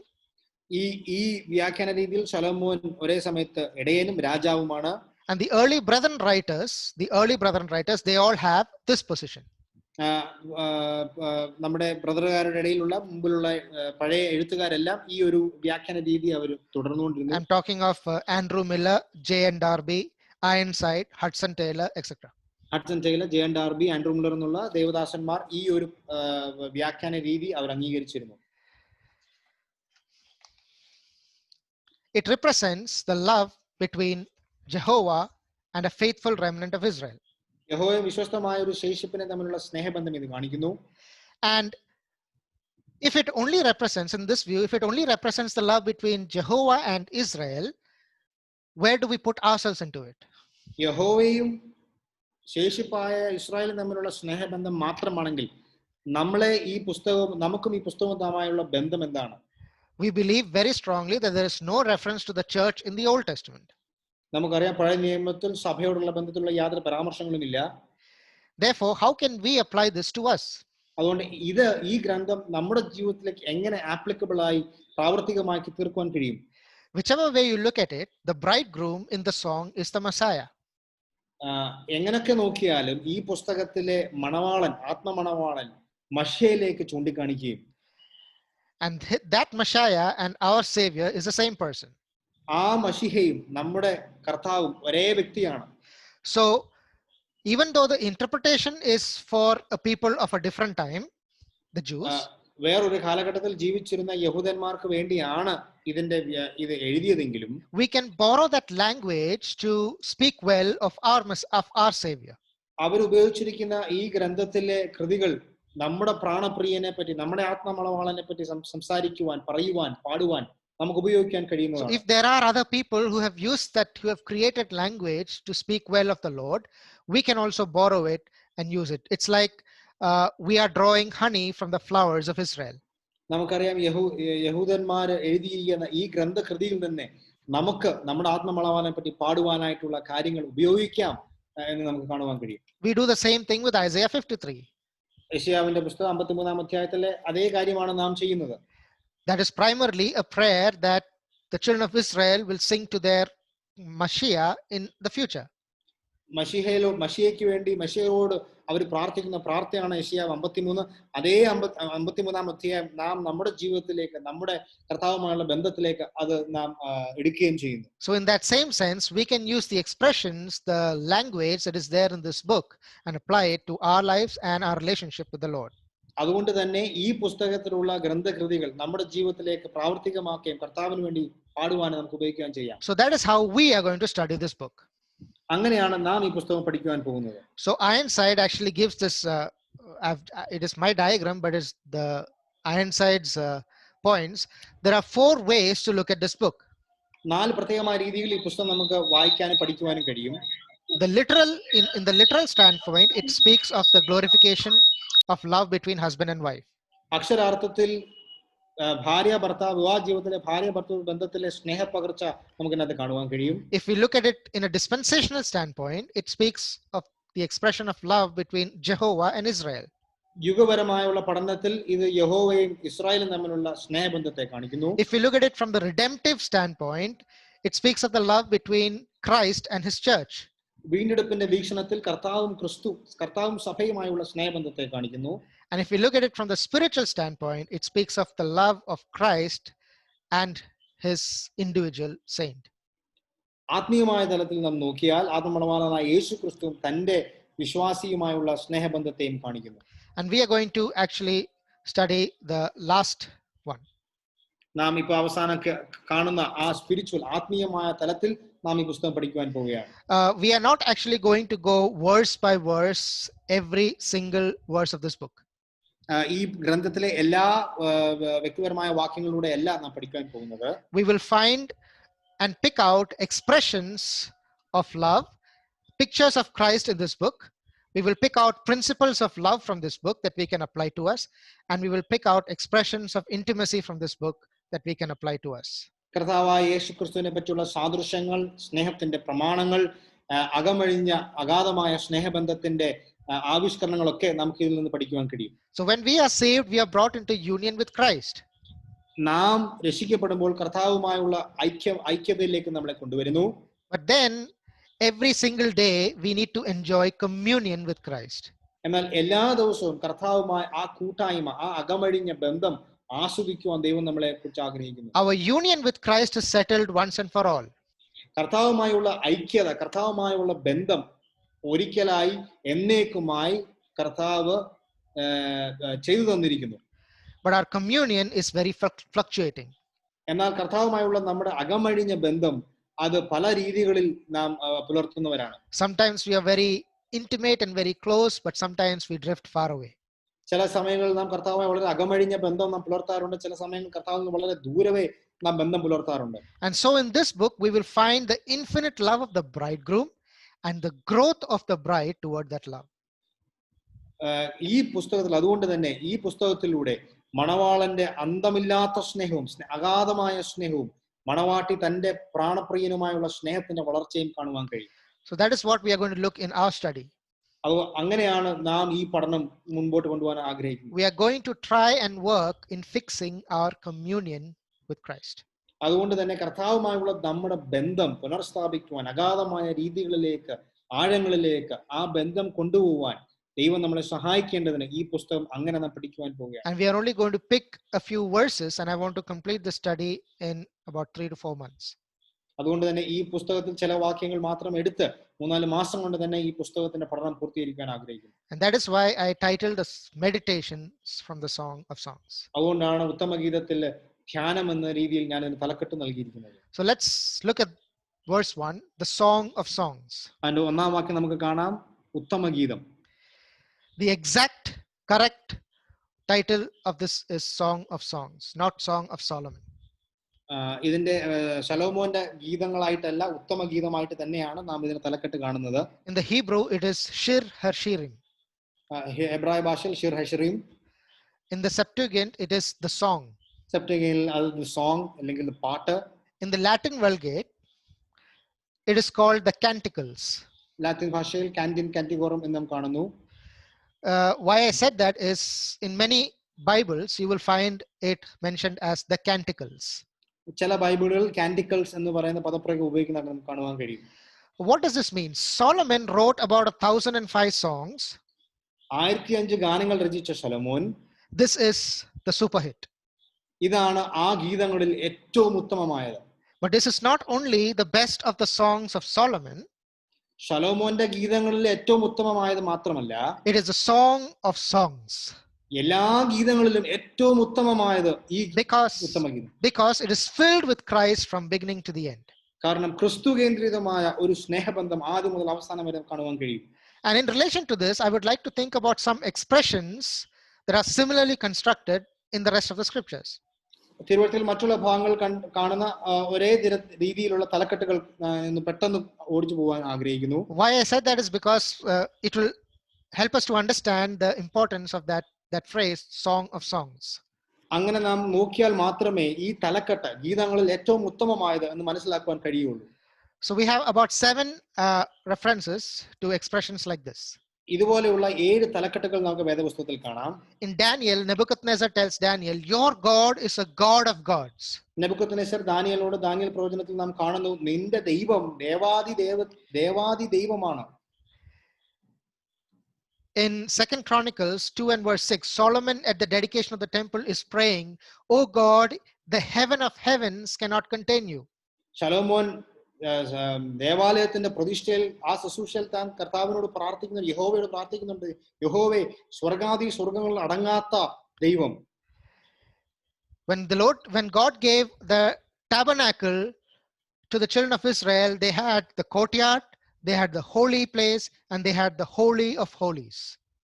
Speaker 2: ഈ വ്യാഖ്യാന രീതിയിൽ ശലോമോൻ ഒരേ സമയത്ത് ഇടയനും രാജാവുമാണ്.
Speaker 1: And the early brethren writers, they all have this position.
Speaker 2: നമ്മുടെ ബ്രദറുകാരുടെ ഇടയിലുള്ള മുമ്പിലുള്ള പഴയ എഴുത്തുകാരെല്ലാം ഈ ഒരു വ്യാഖ്യാന രീതി അവർ തുടർന്നുകൊണ്ടിരുന്നു.
Speaker 1: I'm talking of Andrew Miller, J.N. Darby, Ironside, Hudson Taylor, etc.
Speaker 2: Hudson Taylor, J N. Darby, Andrew Miller എന്നുള്ള ദേവദാസന്മാർ ഈ ഒരു വ്യാഖ്യാന രീതി അവർ അംഗീകരിച്ചിരുന്നു.
Speaker 1: It represents the love between Jehovah and a faithful remnant of Israel.
Speaker 2: യഹോവയെ വിശ്വസ്തമായ ഒരു ശേഷിപ്പിനെ തമ്മിലുള്ള സ്നേഹബന്ധം ഇത് കാണിക്കുന്നു.
Speaker 1: And if it only represents, in this view, if it only represents the love between Jehovah and Israel, where do we put ourselves into it?
Speaker 2: യഹോവയും ശേഷിപ്പായ ഇസ്രായേലും തമ്മിലുള്ള സ്നേഹബന്ധം മാത്രമാണെങ്കിൽ നമുക്കും ഈ പുസ്തകവും തമ്മിലുള്ള ബന്ധം എന്താണ്?
Speaker 1: We believe very strongly that there is no reference to the church in the Old Testament.
Speaker 2: നമുക്കറിയാം പഴയ നിയമത്തിൽ സഭയോടുള്ള ബന്ധത്തിലുള്ള യാതൊരു പരാമർശങ്ങളും ഇല്ല.
Speaker 1: Therefore, how can we apply this to us?
Speaker 2: അതുകൊണ്ട് ഈ ഗ്രന്ഥം നമ്മുടെ ജീവിതത്തിലേക്ക് എങ്ങനെ ആപ്ലിക്കബിൾ ആയി പ്രാവർത്തികമാക്കി തീർക്കുവാൻ കഴിയും?
Speaker 1: Whichever way you look at it, the bridegroom in the song is the Messiah.
Speaker 2: എങ്ങനൊക്കെ നോക്കിയാലും ഈ പുസ്തകത്തിലെ മണവാളൻ, ആത്മമണവാളൻ മശിഹയിലേക്ക് ചൂണ്ടിക്കാണിക്കുകയും
Speaker 1: And that Messiah and our Savior is the same person.
Speaker 2: ആ മശിഹയും നമ്മുടെ കർത്താവും ഒരേ വ്യക്തിയാണ്.
Speaker 1: So even though the interpretation is for a people of a different time, the Jews,
Speaker 2: വേറൊരു കാലഘട്ടത്തിൽ ജീവിച്ചിരുന്ന യഹൂദന്മാർക്ക് വേണ്ടിയാണ് ഇത് എഴുതിയതെങ്കിലും
Speaker 1: we can borrow that language to speak well of our Savior.
Speaker 2: അവർ ഉപയോഗിച്ചിരിക്കുന്ന ഈ ഗ്രന്ഥത്തിലെ കൃതികൾ നമ്മുടെ പ്രാണപ്രിയനെ പറ്റി, നമ്മുടെ ആത്മമണവാളനെ പറ്റി സംസാരിക്കുവാൻ, പറയുവാൻ, പാടുവാൻ നമുക്ക് ഉപയോഗിക്കാൻ കഴിയുന്നതാണ്.
Speaker 1: If there are other people who have used that, who have created language to speak well of the Lord, we can also borrow it and use it. It's like we are drawing honey from the flowers of Israel.
Speaker 2: നമുക്കറിയാം യഹൂദന്മാർ എഴുതിയിരിക്കുന്ന ഈ ഗ്രന്ഥകൃതിയിൽ തന്നെ നമുക്ക് നമ്മുടെ ആത്മമണവാളനെ പറ്റി പാടുവാനായിട്ടുള്ള കാര്യങ്ങൾ ഉപയോഗിക്കാം എന്ന് നമുക്ക് കാണുവാൻ കഴിയും.
Speaker 1: We do the same thing with Isaiah 53.
Speaker 2: യെശയ്യാവിന്റെ പുസ്തകം 53-ാം അധ്യായത്തിലെ അതേ കാര്യമാണ് നാം ചെയ്യുന്നത്.
Speaker 1: That is primarily a prayer that the children of Israel will sing to their Mashiach in the future.
Speaker 2: മശിഹയ്ക്ക് വേണ്ടി മശിഹയോട് അവർ പ്രാർത്ഥിക്കുന്ന പ്രാർത്ഥനയാണ് യെശയ്യാവ് 53. അതേ 53-ാം അധ്യായം നാം നമ്മുടെ ജീവിതത്തിലേക്ക്, നമ്മുടെ കർത്താവുമായുള്ള ബന്ധത്തിലേക്ക് അത് നാം എടുക്കുകയും ചെയ്യുന്നു.
Speaker 1: So in that same sense, we can use the expressions, the language that is there in this book and apply it to our lives and our relationship with the Lord.
Speaker 2: അതുകൊണ്ട് തന്നെ ഈ പുസ്തകത്തിലുള്ള ഗ്രന്ഥകൃതികൾ നമ്മുടെ ജീവിതത്തിലേക്ക് പ്രാവർത്തികമാക്കുകയും കർത്താവിന് വേണ്ടി പാടുവാനും നമുക്ക് ഉപയോഗിക്കാൻ ചെയ്യാം.
Speaker 1: So that is how we are going to study this book.
Speaker 2: അങ്ങനെയാണ് നാം ഈ പുസ്തകം പഠിക്കുവാൻ പോകുന്നത്.
Speaker 1: So Ironside actually gives this, it is my diagram, but it's the Ironside's points. There are 4 ways to look at this book.
Speaker 2: 4 പ്രത്യേകമായ രീതിയിൽ ഈ പുസ്തകം നമുക്ക് വായിക്കാനും പഠിക്കുവാനും കഴിയും.
Speaker 1: In the literal standpoint, it speaks of the glorification of love between husband and wife.
Speaker 2: അക്ഷരാർത്ഥത്തിൽ ഭാര്യ ഭർത്താവ് വിവാഹ ജീവിതത്തിലെ ഭാര്യ ഭർത്താവ് ബന്ധത്തിലെ സ്നേഹപകർച്ച നമുക്ക് ഇതിനകത്ത് കാണുവാൻ കഴിയും.
Speaker 1: If we look at it in a dispensational standpoint, it speaks of the expression of love between Jehovah and Israel.
Speaker 2: യുഗപരമായുള്ള പഠനത്തിൽ ഇത് യഹോവയും ഇസ്രായേലും തമ്മിലുള്ള സ്നേഹബന്ധത്തെ കാണിക്കുന്നു.
Speaker 1: If we look at it from the redemptive standpoint, it speaks of the love between Christ and his church.
Speaker 2: വീണ്ടെടുപ്പിന്റെ വീക്ഷണത്തിൽ കർത്താവും സഭയുമായുള്ള സ്നേഹബന്ധത്തെ കാണിക്കുന്നു.
Speaker 1: And if we look at it from the spiritual standpoint, it speaks of the love of Christ and his individual saint.
Speaker 2: ആത്മീയമായ തലത്തിൽ നാം നോക്കിയാൽ ആത്മമണവാളനായ യേശു ക്രിസ്തുവും തന്റെ വിശ്വാസിയുമായുള്ള സ്നേഹബന്ധത്തെയും കാണിക്കുന്നു.
Speaker 1: And we are going to actually study the last one.
Speaker 2: നാം ഇപ്പോൾ അവസാനം കാണുന്ന ആ സ്പിരിച്വൽ ആത്മീയമായ തലത്തിൽ നാം ഈ പുസ്തകം പഠിക്കുവാൻ പോവുകയാണ്.
Speaker 1: We are not actually going to go verse by verse every single verse of this book.
Speaker 2: ഈ ഗ്രന്ഥത്തിലെ എല്ലാ വ്യക്തിപരമായ വാക്യങ്ങളിലൂടെ അല്ല നാം പഠിക്കാൻ പോകുന്നത്.
Speaker 1: We will find and pick out expressions of love, pictures of Christ in this book. We will pick out principles of love from this book that we can apply to us, and we will pick out expressions of intimacy from this book that we can apply to us.
Speaker 2: കർത്താവായ യേശു ക്രിസ്തുവിനെ പറ്റിയുള്ള സാദൃശ്യങ്ങൾ, സ്നേഹത്തിന്റെ പ്രമാണങ്ങൾ, അകമഴിഞ്ഞ അഗാധമായ സ്നേഹബന്ധത്തിന്റെ ആവിഷ്കരണങ്ങളൊക്കെ നമുക്ക് ഇതിൽ നിന്ന് പഠിക്കുവാൻ കഴിയും.
Speaker 1: So when we are saved, we are brought into union with Christ.
Speaker 2: നാം രക്ഷിക്കപ്പെടുമ്പോൾ കർത്താവുമായുള്ള ഐക്യതയിലേക്ക് നമ്മളെ കൊണ്ടുവരുന്നു.
Speaker 1: But then every single day we need to enjoy communion with Christ.
Speaker 2: എന്നാൽ എല്ലാ ദിവസവും കർത്താവുമായി ആ കൂട്ടായ്മ, ആ അകമഴിഞ്ഞ ബന്ധം ആസ്വദിക്കുവാൻ ദൈവം നമ്മളെ കുറിച്ച് ആഗ്രഹിക്കുന്നു.
Speaker 1: Our union with Christ is settled once and for all.
Speaker 2: കർത്താവുമായുള്ള ഐക്യത, കർത്താവുമായുള്ള ബന്ധം ഒരിക്കലായി എന്നേക്കുമായി കർത്താവ് ചെയ്തു തന്നിരിക്കുന്നു.
Speaker 1: But our communion is very fluctuating.
Speaker 2: എന്നാൽ കർത്താവുമായുള്ള നമ്മുടെ അകമഴിഞ്ഞ ബന്ധം അത് പല രീതികളിൽ നാം പുലർത്തുന്നവരാണ്.
Speaker 1: Sometimes we are very intimate and very close, but sometimes we drift far away.
Speaker 2: ചില സമയങ്ങളിൽ നാം കർത്താവുമായി വളരെ അകമഴിഞ്ഞ ബന്ധം നാം പുലർത്താറുണ്ട്. ചില സമയങ്ങളിൽ കർത്താവിൽ നിന്ന് വളരെ ദൂരവേ നാം ബന്ധം പുലർത്താറുണ്ട്.
Speaker 1: And so in this book we will find the infinite love of the bridegroom and the growth of the bride toward that love.
Speaker 2: ഈ പുസ്തകത്തിൽ അതുകൊണ്ട് തന്നെ ഈ പുസ്തകത്തിലൂടെ മണവാളന്റെ അന്തമില്ലാത്ത സ്നേഹവും അഗാധമായ സ്നേഹവും മണവാട്ടി തന്റെ പ്രാണപ്രിയനുമായുള്ള സ്നേഹത്തിന്റെ വളർച്ചയും കാണുവാൻ കഴിയും.
Speaker 1: So that is what we are going to look in our study.
Speaker 2: അങ്ങനെയാണ് നാം ഈ പഠനം മുൻപോട്ട് കൊണ്ടുപോകാൻ ആഗ്രഹിക്കുന്നത്.
Speaker 1: We are going to try and work in fixing our communion with Christ.
Speaker 2: അതുകൊണ്ട് തന്നെ കർത്താവുമായുള്ള നമ്മുടെ ബന്ധം പുനർസ്ഥാപിക്കുവാൻ അഗാധമായ രീതികളിലേക്ക്, ആഴങ്ങളിലേക്ക് ആ ബന്ധം കൊണ്ടുപോകാൻ ദൈവം നമ്മളെ സഹായിക്കേണ്ടതിന് ഈ പുസ്തകം അങ്ങനെ നാം പഠിക്കുവാൻ പോവുകയാണ്.
Speaker 1: And we are only going to pick a few verses, and I want to complete the study in about 3 to 4 months.
Speaker 2: അതുകൊണ്ട് തന്നെ ഈ പുസ്തകത്തിൽ ചില വാക്യങ്ങൾ മാത്രം എടുത്ത് 3-4 മാസം കൊണ്ട് തന്നെ ഈ പുസ്തകത്തിന്റെ പഠനം പൂർത്തീകരിക്കാൻ ആഗ്രഹിക്കുന്നു.
Speaker 1: And that is why I titled the meditations from the Song of Songs.
Speaker 2: അതുകൊണ്ടാണ് ഉത്തമഗീതത്തിൽ ധ്യാനം എന്ന രീതിയിൽ ഞാൻ ഇതിന് തലക്കെട്ട് നൽകിയിരിക്കുന്നത്.
Speaker 1: So let's look at verse 1, the Song of Songs.
Speaker 2: അതിന്റെ ഒന്നാം വാക്യം നമുക്ക് കാണാം, ഉത്തമഗീതം.
Speaker 1: The exact correct title of this is Song of Songs, not Song of Solomon.
Speaker 2: ഇതിന്റെ ശലോമോന്റെ ഗീതങ്ങളായിട്ടല്ല, ഉത്തമഗീതമായിട്ട് തന്നെയാണ് നാം ഇതിന് തലക്കെട്ട് കാണുന്നത്.
Speaker 1: In the Hebrew it is Shir HaShirim.
Speaker 2: ഹെബ്രായ ഭാഷയിൽ ഷിർ ഹശിറിം.
Speaker 1: In the Septuagint it is the song.
Speaker 2: സെപ്റ്റഗിനിൽ അത് സോങ് അല്ലെങ്കിൽ പാട്ട്.
Speaker 1: In the Latin Vulgate it is called the canticles.
Speaker 2: Latin ഭാഷയിൽ കാന്റിൻ കാന്റിഗോറം എന്ന് നാം കാണുന്നു.
Speaker 1: Why I said that is in many Bibles you will find it mentioned as the canticles.
Speaker 2: ചില ബൈബിളുകളിൽ കാന്റിക്കിൾസ് എന്ന് പറയുന്ന പദപ്രയോഗം ഉപയോഗിക്കുന്നത് നമുക്ക് കാണുവാൻ കഴിയും.
Speaker 1: What does this mean? Solomon wrote about 1005 songs.
Speaker 2: 1005 ഗാനങ്ങൾ രചിച്ച ശലോമോൻ.
Speaker 1: This is the super hit.
Speaker 2: ഇതാണ് ആ ഗീതങ്ങളിൽ ഏറ്റവും ഉത്തമമായത്.
Speaker 1: But this is not only the best of the songs of Solomon.
Speaker 2: ശലോമോന്റെ ഗീതങ്ങളിൽ ഏറ്റവും ഉത്തമമായത് മാത്രമല്ല,
Speaker 1: it is a song of songs.
Speaker 2: എല്ലാ ഗീതങ്ങളിലും ഏറ്റവും ഉത്തമമായത് ഈ ഉത്തമഗീതം.
Speaker 1: Because it is filled with Christ from beginning to the end.
Speaker 2: കാരണം ക്രിസ്തു കേന്ദ്രിതമായ ഒരു സ്നേഹബന്ധം ആദ്യം മുതൽ അവസാനം വരെ കാണുവാൻ കഴിയും.
Speaker 1: And in relation to this, I would like to think about some expressions that are similarly constructed in the rest of the scriptures.
Speaker 2: തിരുവഴുത്തിൽ മറ്റുള്ള ഭാഗങ്ങൾ കാണുന്ന ഒരേ രീതിയിലുള്ള തലക്കെട്ടുകൾ എന്ന് പെട്ടെന്ന് ഓടിച്ചു പോകാൻ ആഗ്രഹിക്കുന്നു.
Speaker 1: Why I said that is because it will help us to understand the importance of that phrase, Song of Songs.
Speaker 2: അങ്ങനെ നാം നോക്കിയാൽ മാത്രമേ ഈ തലക്കെട്ട് ഗീതങ്ങളിൽ ഏറ്റവും ഉത്തമമായത് എന്ന് മനസ്സിലാക്കുവാൻ കഴിയുള്ളൂ.
Speaker 1: So we have about 7 references to expressions like this.
Speaker 2: ഇതുപോലെയുള്ള 7 തലക്കെട്ടുകൾ നമുക്ക് വേദപുസ്തകത്തിൽ കാണാം.
Speaker 1: In Daniel, Nebuchadnezzar tells Daniel, your God is a God of gods.
Speaker 2: Nebuchadnezzar ദാനിയേലിനോട് ദാനിയേൽ പ്രവചനത്തിൽ നാം കാണുന്നു, നിന്റെ ദൈവം ദേവാദി ദൈവമാണ്.
Speaker 1: In 2 Chronicles 2 and verse 6, Solomon at the dedication of the temple is praying, "O God, the heaven of heavens cannot contain you."
Speaker 2: ശലോമോൻ ദേവാലയത്തിന്റെ പ്രതിഷ്ഠയിൽ ആ ശുശ്രൂഷയിൽ താൻ കർത്താവിനോട് പ്രാർത്ഥിക്കുന്നു, യഹോവയോട് പ്രാർത്ഥിക്കുന്നുണ്ട്, യഹോവേ, സ്വർഗാദി സ്വർഗങ്ങളിൽ അടങ്ങാത്ത ദൈവം.
Speaker 1: When God gave the tabernacle to the children of Israel, they had the courtyard, they had the holy place, and they had the holy of holies.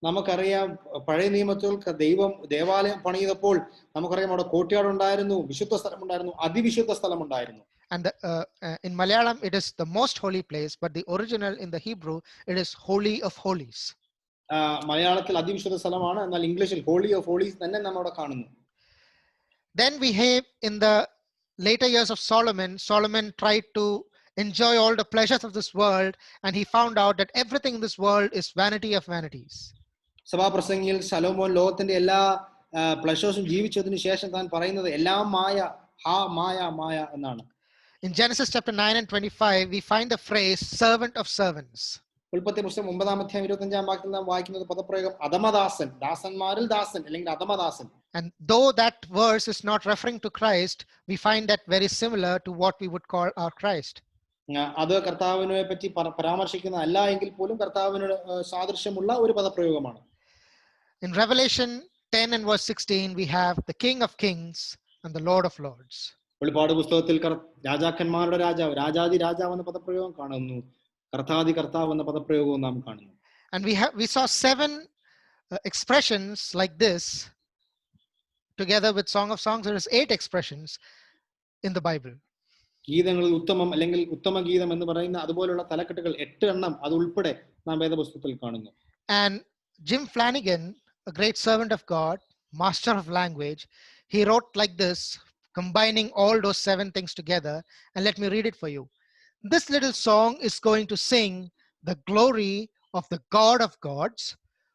Speaker 2: നമുക്കറിയാം പഴയ നിയമത്തിൽ ദൈവം ദേവാലയം പണിതപ്പോൾ നമുക്കറിയാം അവിടെ കോർട്ട്യാർഡ് ഉണ്ടായിരുന്നു, വിശുദ്ധ സ്ഥലം ഉണ്ടായിരുന്നു, അതിവിശുദ്ധ സ്ഥലം ഉണ്ടായിരുന്നു.
Speaker 1: And in Malayalam it is the most holy place, but the original in the Hebrew it is holy of holies.
Speaker 2: മലയാളത്തിൽ അതിവിശുദ്ധ സ്ഥലമാണ്, എന്നാൽ ഇംഗ്ലീഷിൽ ഹോളി ഓഫ് ഹോളീസ് തന്നെ നമ്മൾ അവിടെ കാണുന്നു.
Speaker 1: Then we have in the later years of Solomon tried to enjoy all the pleasures of this world, and he found out that everything in this world is vanity of vanities.
Speaker 2: സഭാപ്രസംഗിയിൽ ശലോമോൻ ലോകത്തിന്റെ എല്ലാ പ്ലഷേഴ്സും ജീവിച്ചതിനു ശേഷം താൻ പറയുന്നത് എല്ലാം മായ, മായ എന്നാണ്.
Speaker 1: In Genesis chapter 9 and 25, we find the phrase servant of servants.
Speaker 2: ഉൽപ്പത്തി പുസ്തകം 9-25 വാക്യത്തിൽ നാം വായിക്കുന്നത് പദപ്രയോഗം അധമദാസൻ, ദാസന്മാരിൽ ദാസൻ അല്ലെങ്കിൽ അധമദാസൻ.
Speaker 1: And though that verse is not referring to Christ, we find that very similar to what we would call our Christ.
Speaker 2: അത് കർത്താവിനെ പറ്റി പരാമർശിക്കുന്ന അല്ല എങ്കിൽ പോലും കർത്താവിനോട് സാദൃശ്യമുള്ള ഒരു പദപ്രയോഗമാണ്.
Speaker 1: In Revelation 10 and verse 16, we have the King of Kings and the Lord of Lords.
Speaker 2: വെളിപ്പാട് പുസ്തകത്തിൽ രാജാക്കന്മാരുടെ രാജാവ്, രാജാതി രാജാവ് എന്ന പദപ്രയോഗം കാണുന്നു, കർത്താതി കർത്താവ് എന്ന പദപ്രയോഗവും നാം കാണുന്നു.
Speaker 1: And we saw 7 expressions like this together with Song of Songs. There is 8 expressions in the Bible.
Speaker 2: ഗീതങ്ങളിൽ ഉത്തമം അല്ലെങ്കിൽ ഉത്തമ ഗീതം എന്ന് പറയുന്ന അതുപോലുള്ള തലക്കെട്ടുകൾ 8 എണ്ണം അത് ഉൾപ്പെടെ നാം വേദപുസ്തകത്തിൽ കാണുന്നു.
Speaker 1: And Jim Flanagan, a great servant of God, master of language, he wrote like this, combining all those 7 things together, and let me read it for you. This little song is going to sing the glory of the God of gods,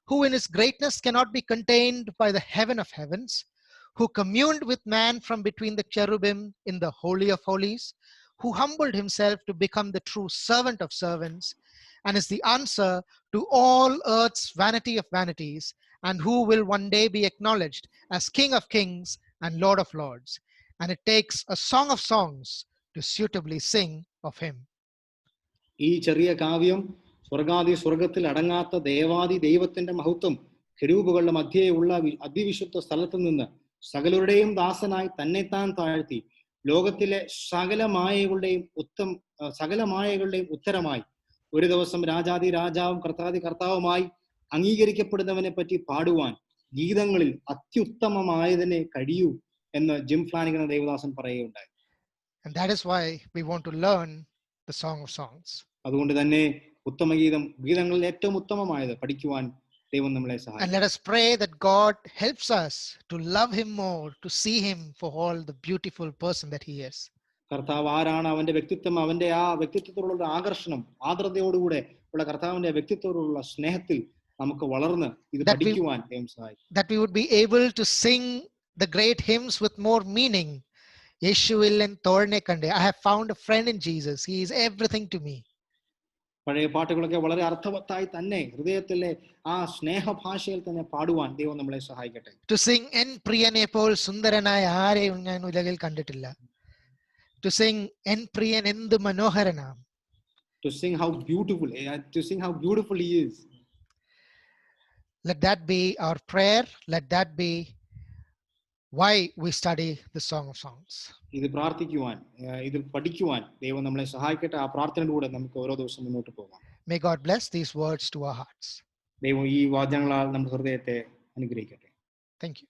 Speaker 1: who in his greatness cannot be contained by the heaven of heavens, who communed with man from between the cherubim in the holy of holies, who humbled himself to become the true servant of servants, and is the answer to all earth's vanity of vanities, and who will one day be acknowledged as King of kings and Lord of lords. And it takes a song of songs to suitably sing of him.
Speaker 2: ഈ ചെറിയ കാവ്യം സ്വർഗാദി സ്വർഗത്തിൽ അടങ്ങാത്ത ദേവാദി ദൈവത്തിന്റെ മഹത്വം കെരൂബുകളുടെ മധ്യേയുള്ള അതിവിശുദ്ധ സ്ഥലത്ത് നിന്ന് സകലരുടെയും ദാസനായി തന്നെത്താൻ താഴ്ത്തി ലോകത്തിലെ സകല മായകളുടെയും ഉത്തരമായി ഒരു ദിവസം രാജാതി രാജാവും കർത്താതി കർത്താവുമായി അംഗീകരിക്കപ്പെടുന്നവനെ പറ്റി പാടുവാൻ ഗീതങ്ങളിൽ അത്യുത്തമമായതിനെ കഴിയൂ എന്ന് ജിം ഫ്ലാനിഗൻ എന്ന ദേവദാസൻ പറയുകയുണ്ടായി.
Speaker 1: And that is why we want to learn the Song of Songs.
Speaker 2: അതുകൊണ്ട് തന്നെ ഗീതങ്ങളിൽ ഏറ്റവും ഉത്തമമായത് പഠിക്കുവാൻ ദൈവം നമ്മളെ സഹായിക്കും.
Speaker 1: And let us pray that God helps us to love him more, to see him for all the beautiful person that he is.
Speaker 2: കർത്താവ് ആരാണ്, അവന്റെ വ്യക്തിത്വം, അവന്റെ ആ വ്യക്തിത്വത്തോടുള്ള ആകർഷണം, ആർദ്രതയോടുകൂടെ ഉള്ള കർത്താവിന്റെ വ്യക്തിത്വത്തോടുള്ള സ്നേഹത്തിൽ നമുക്ക് വളർന്ന് ഇത് പഠിക്കുവാൻ ദൈവം സഹായിക്കും.
Speaker 1: That we would be able to sing the great hymns with more meaning. Yeshuil and Torne Kande, I have found a friend in Jesus. He is everything to me.
Speaker 2: പഴയ പാട്ടുകളൊക്കെ വളരെ അർത്ഥവത്തായി തന്നെ ഹൃദയത്തിലെ ആ സ്നേഹഭാഷയിൽ തന്നെ പാടുവാൻ ദൈവം നമ്മളെ സഹായിക്കട്ടെ.
Speaker 1: To sing en priyane pol sundaranaya ആരെയും ഞാൻ ഉലകിൽ കണ്ടിട്ടില്ല. To sing en priyan endu manoharanam.
Speaker 2: To sing how beautiful he is.
Speaker 1: Let that be our prayer. Let that be why we study the Song of Songs.
Speaker 2: ഇത് പ്രാർത്ഥിക്കുവാൻ, ഇത് പഠിക്കുവാൻ ദൈവം നമ്മളെ സഹായിക്കട്ടെ. ആ പ്രാർത്ഥനയിലൂടെ നമുക്ക് ഓരോ ദിവസം മുന്നോട്ട് പോകാം.
Speaker 1: May God bless these words to our hearts.
Speaker 2: ദൈവം ഈ വാചകങ്ങളാൽ നമ്മുടെ ഹൃദയത്തെ അനുഗ്രഹിക്കട്ടെ.
Speaker 1: Thank you.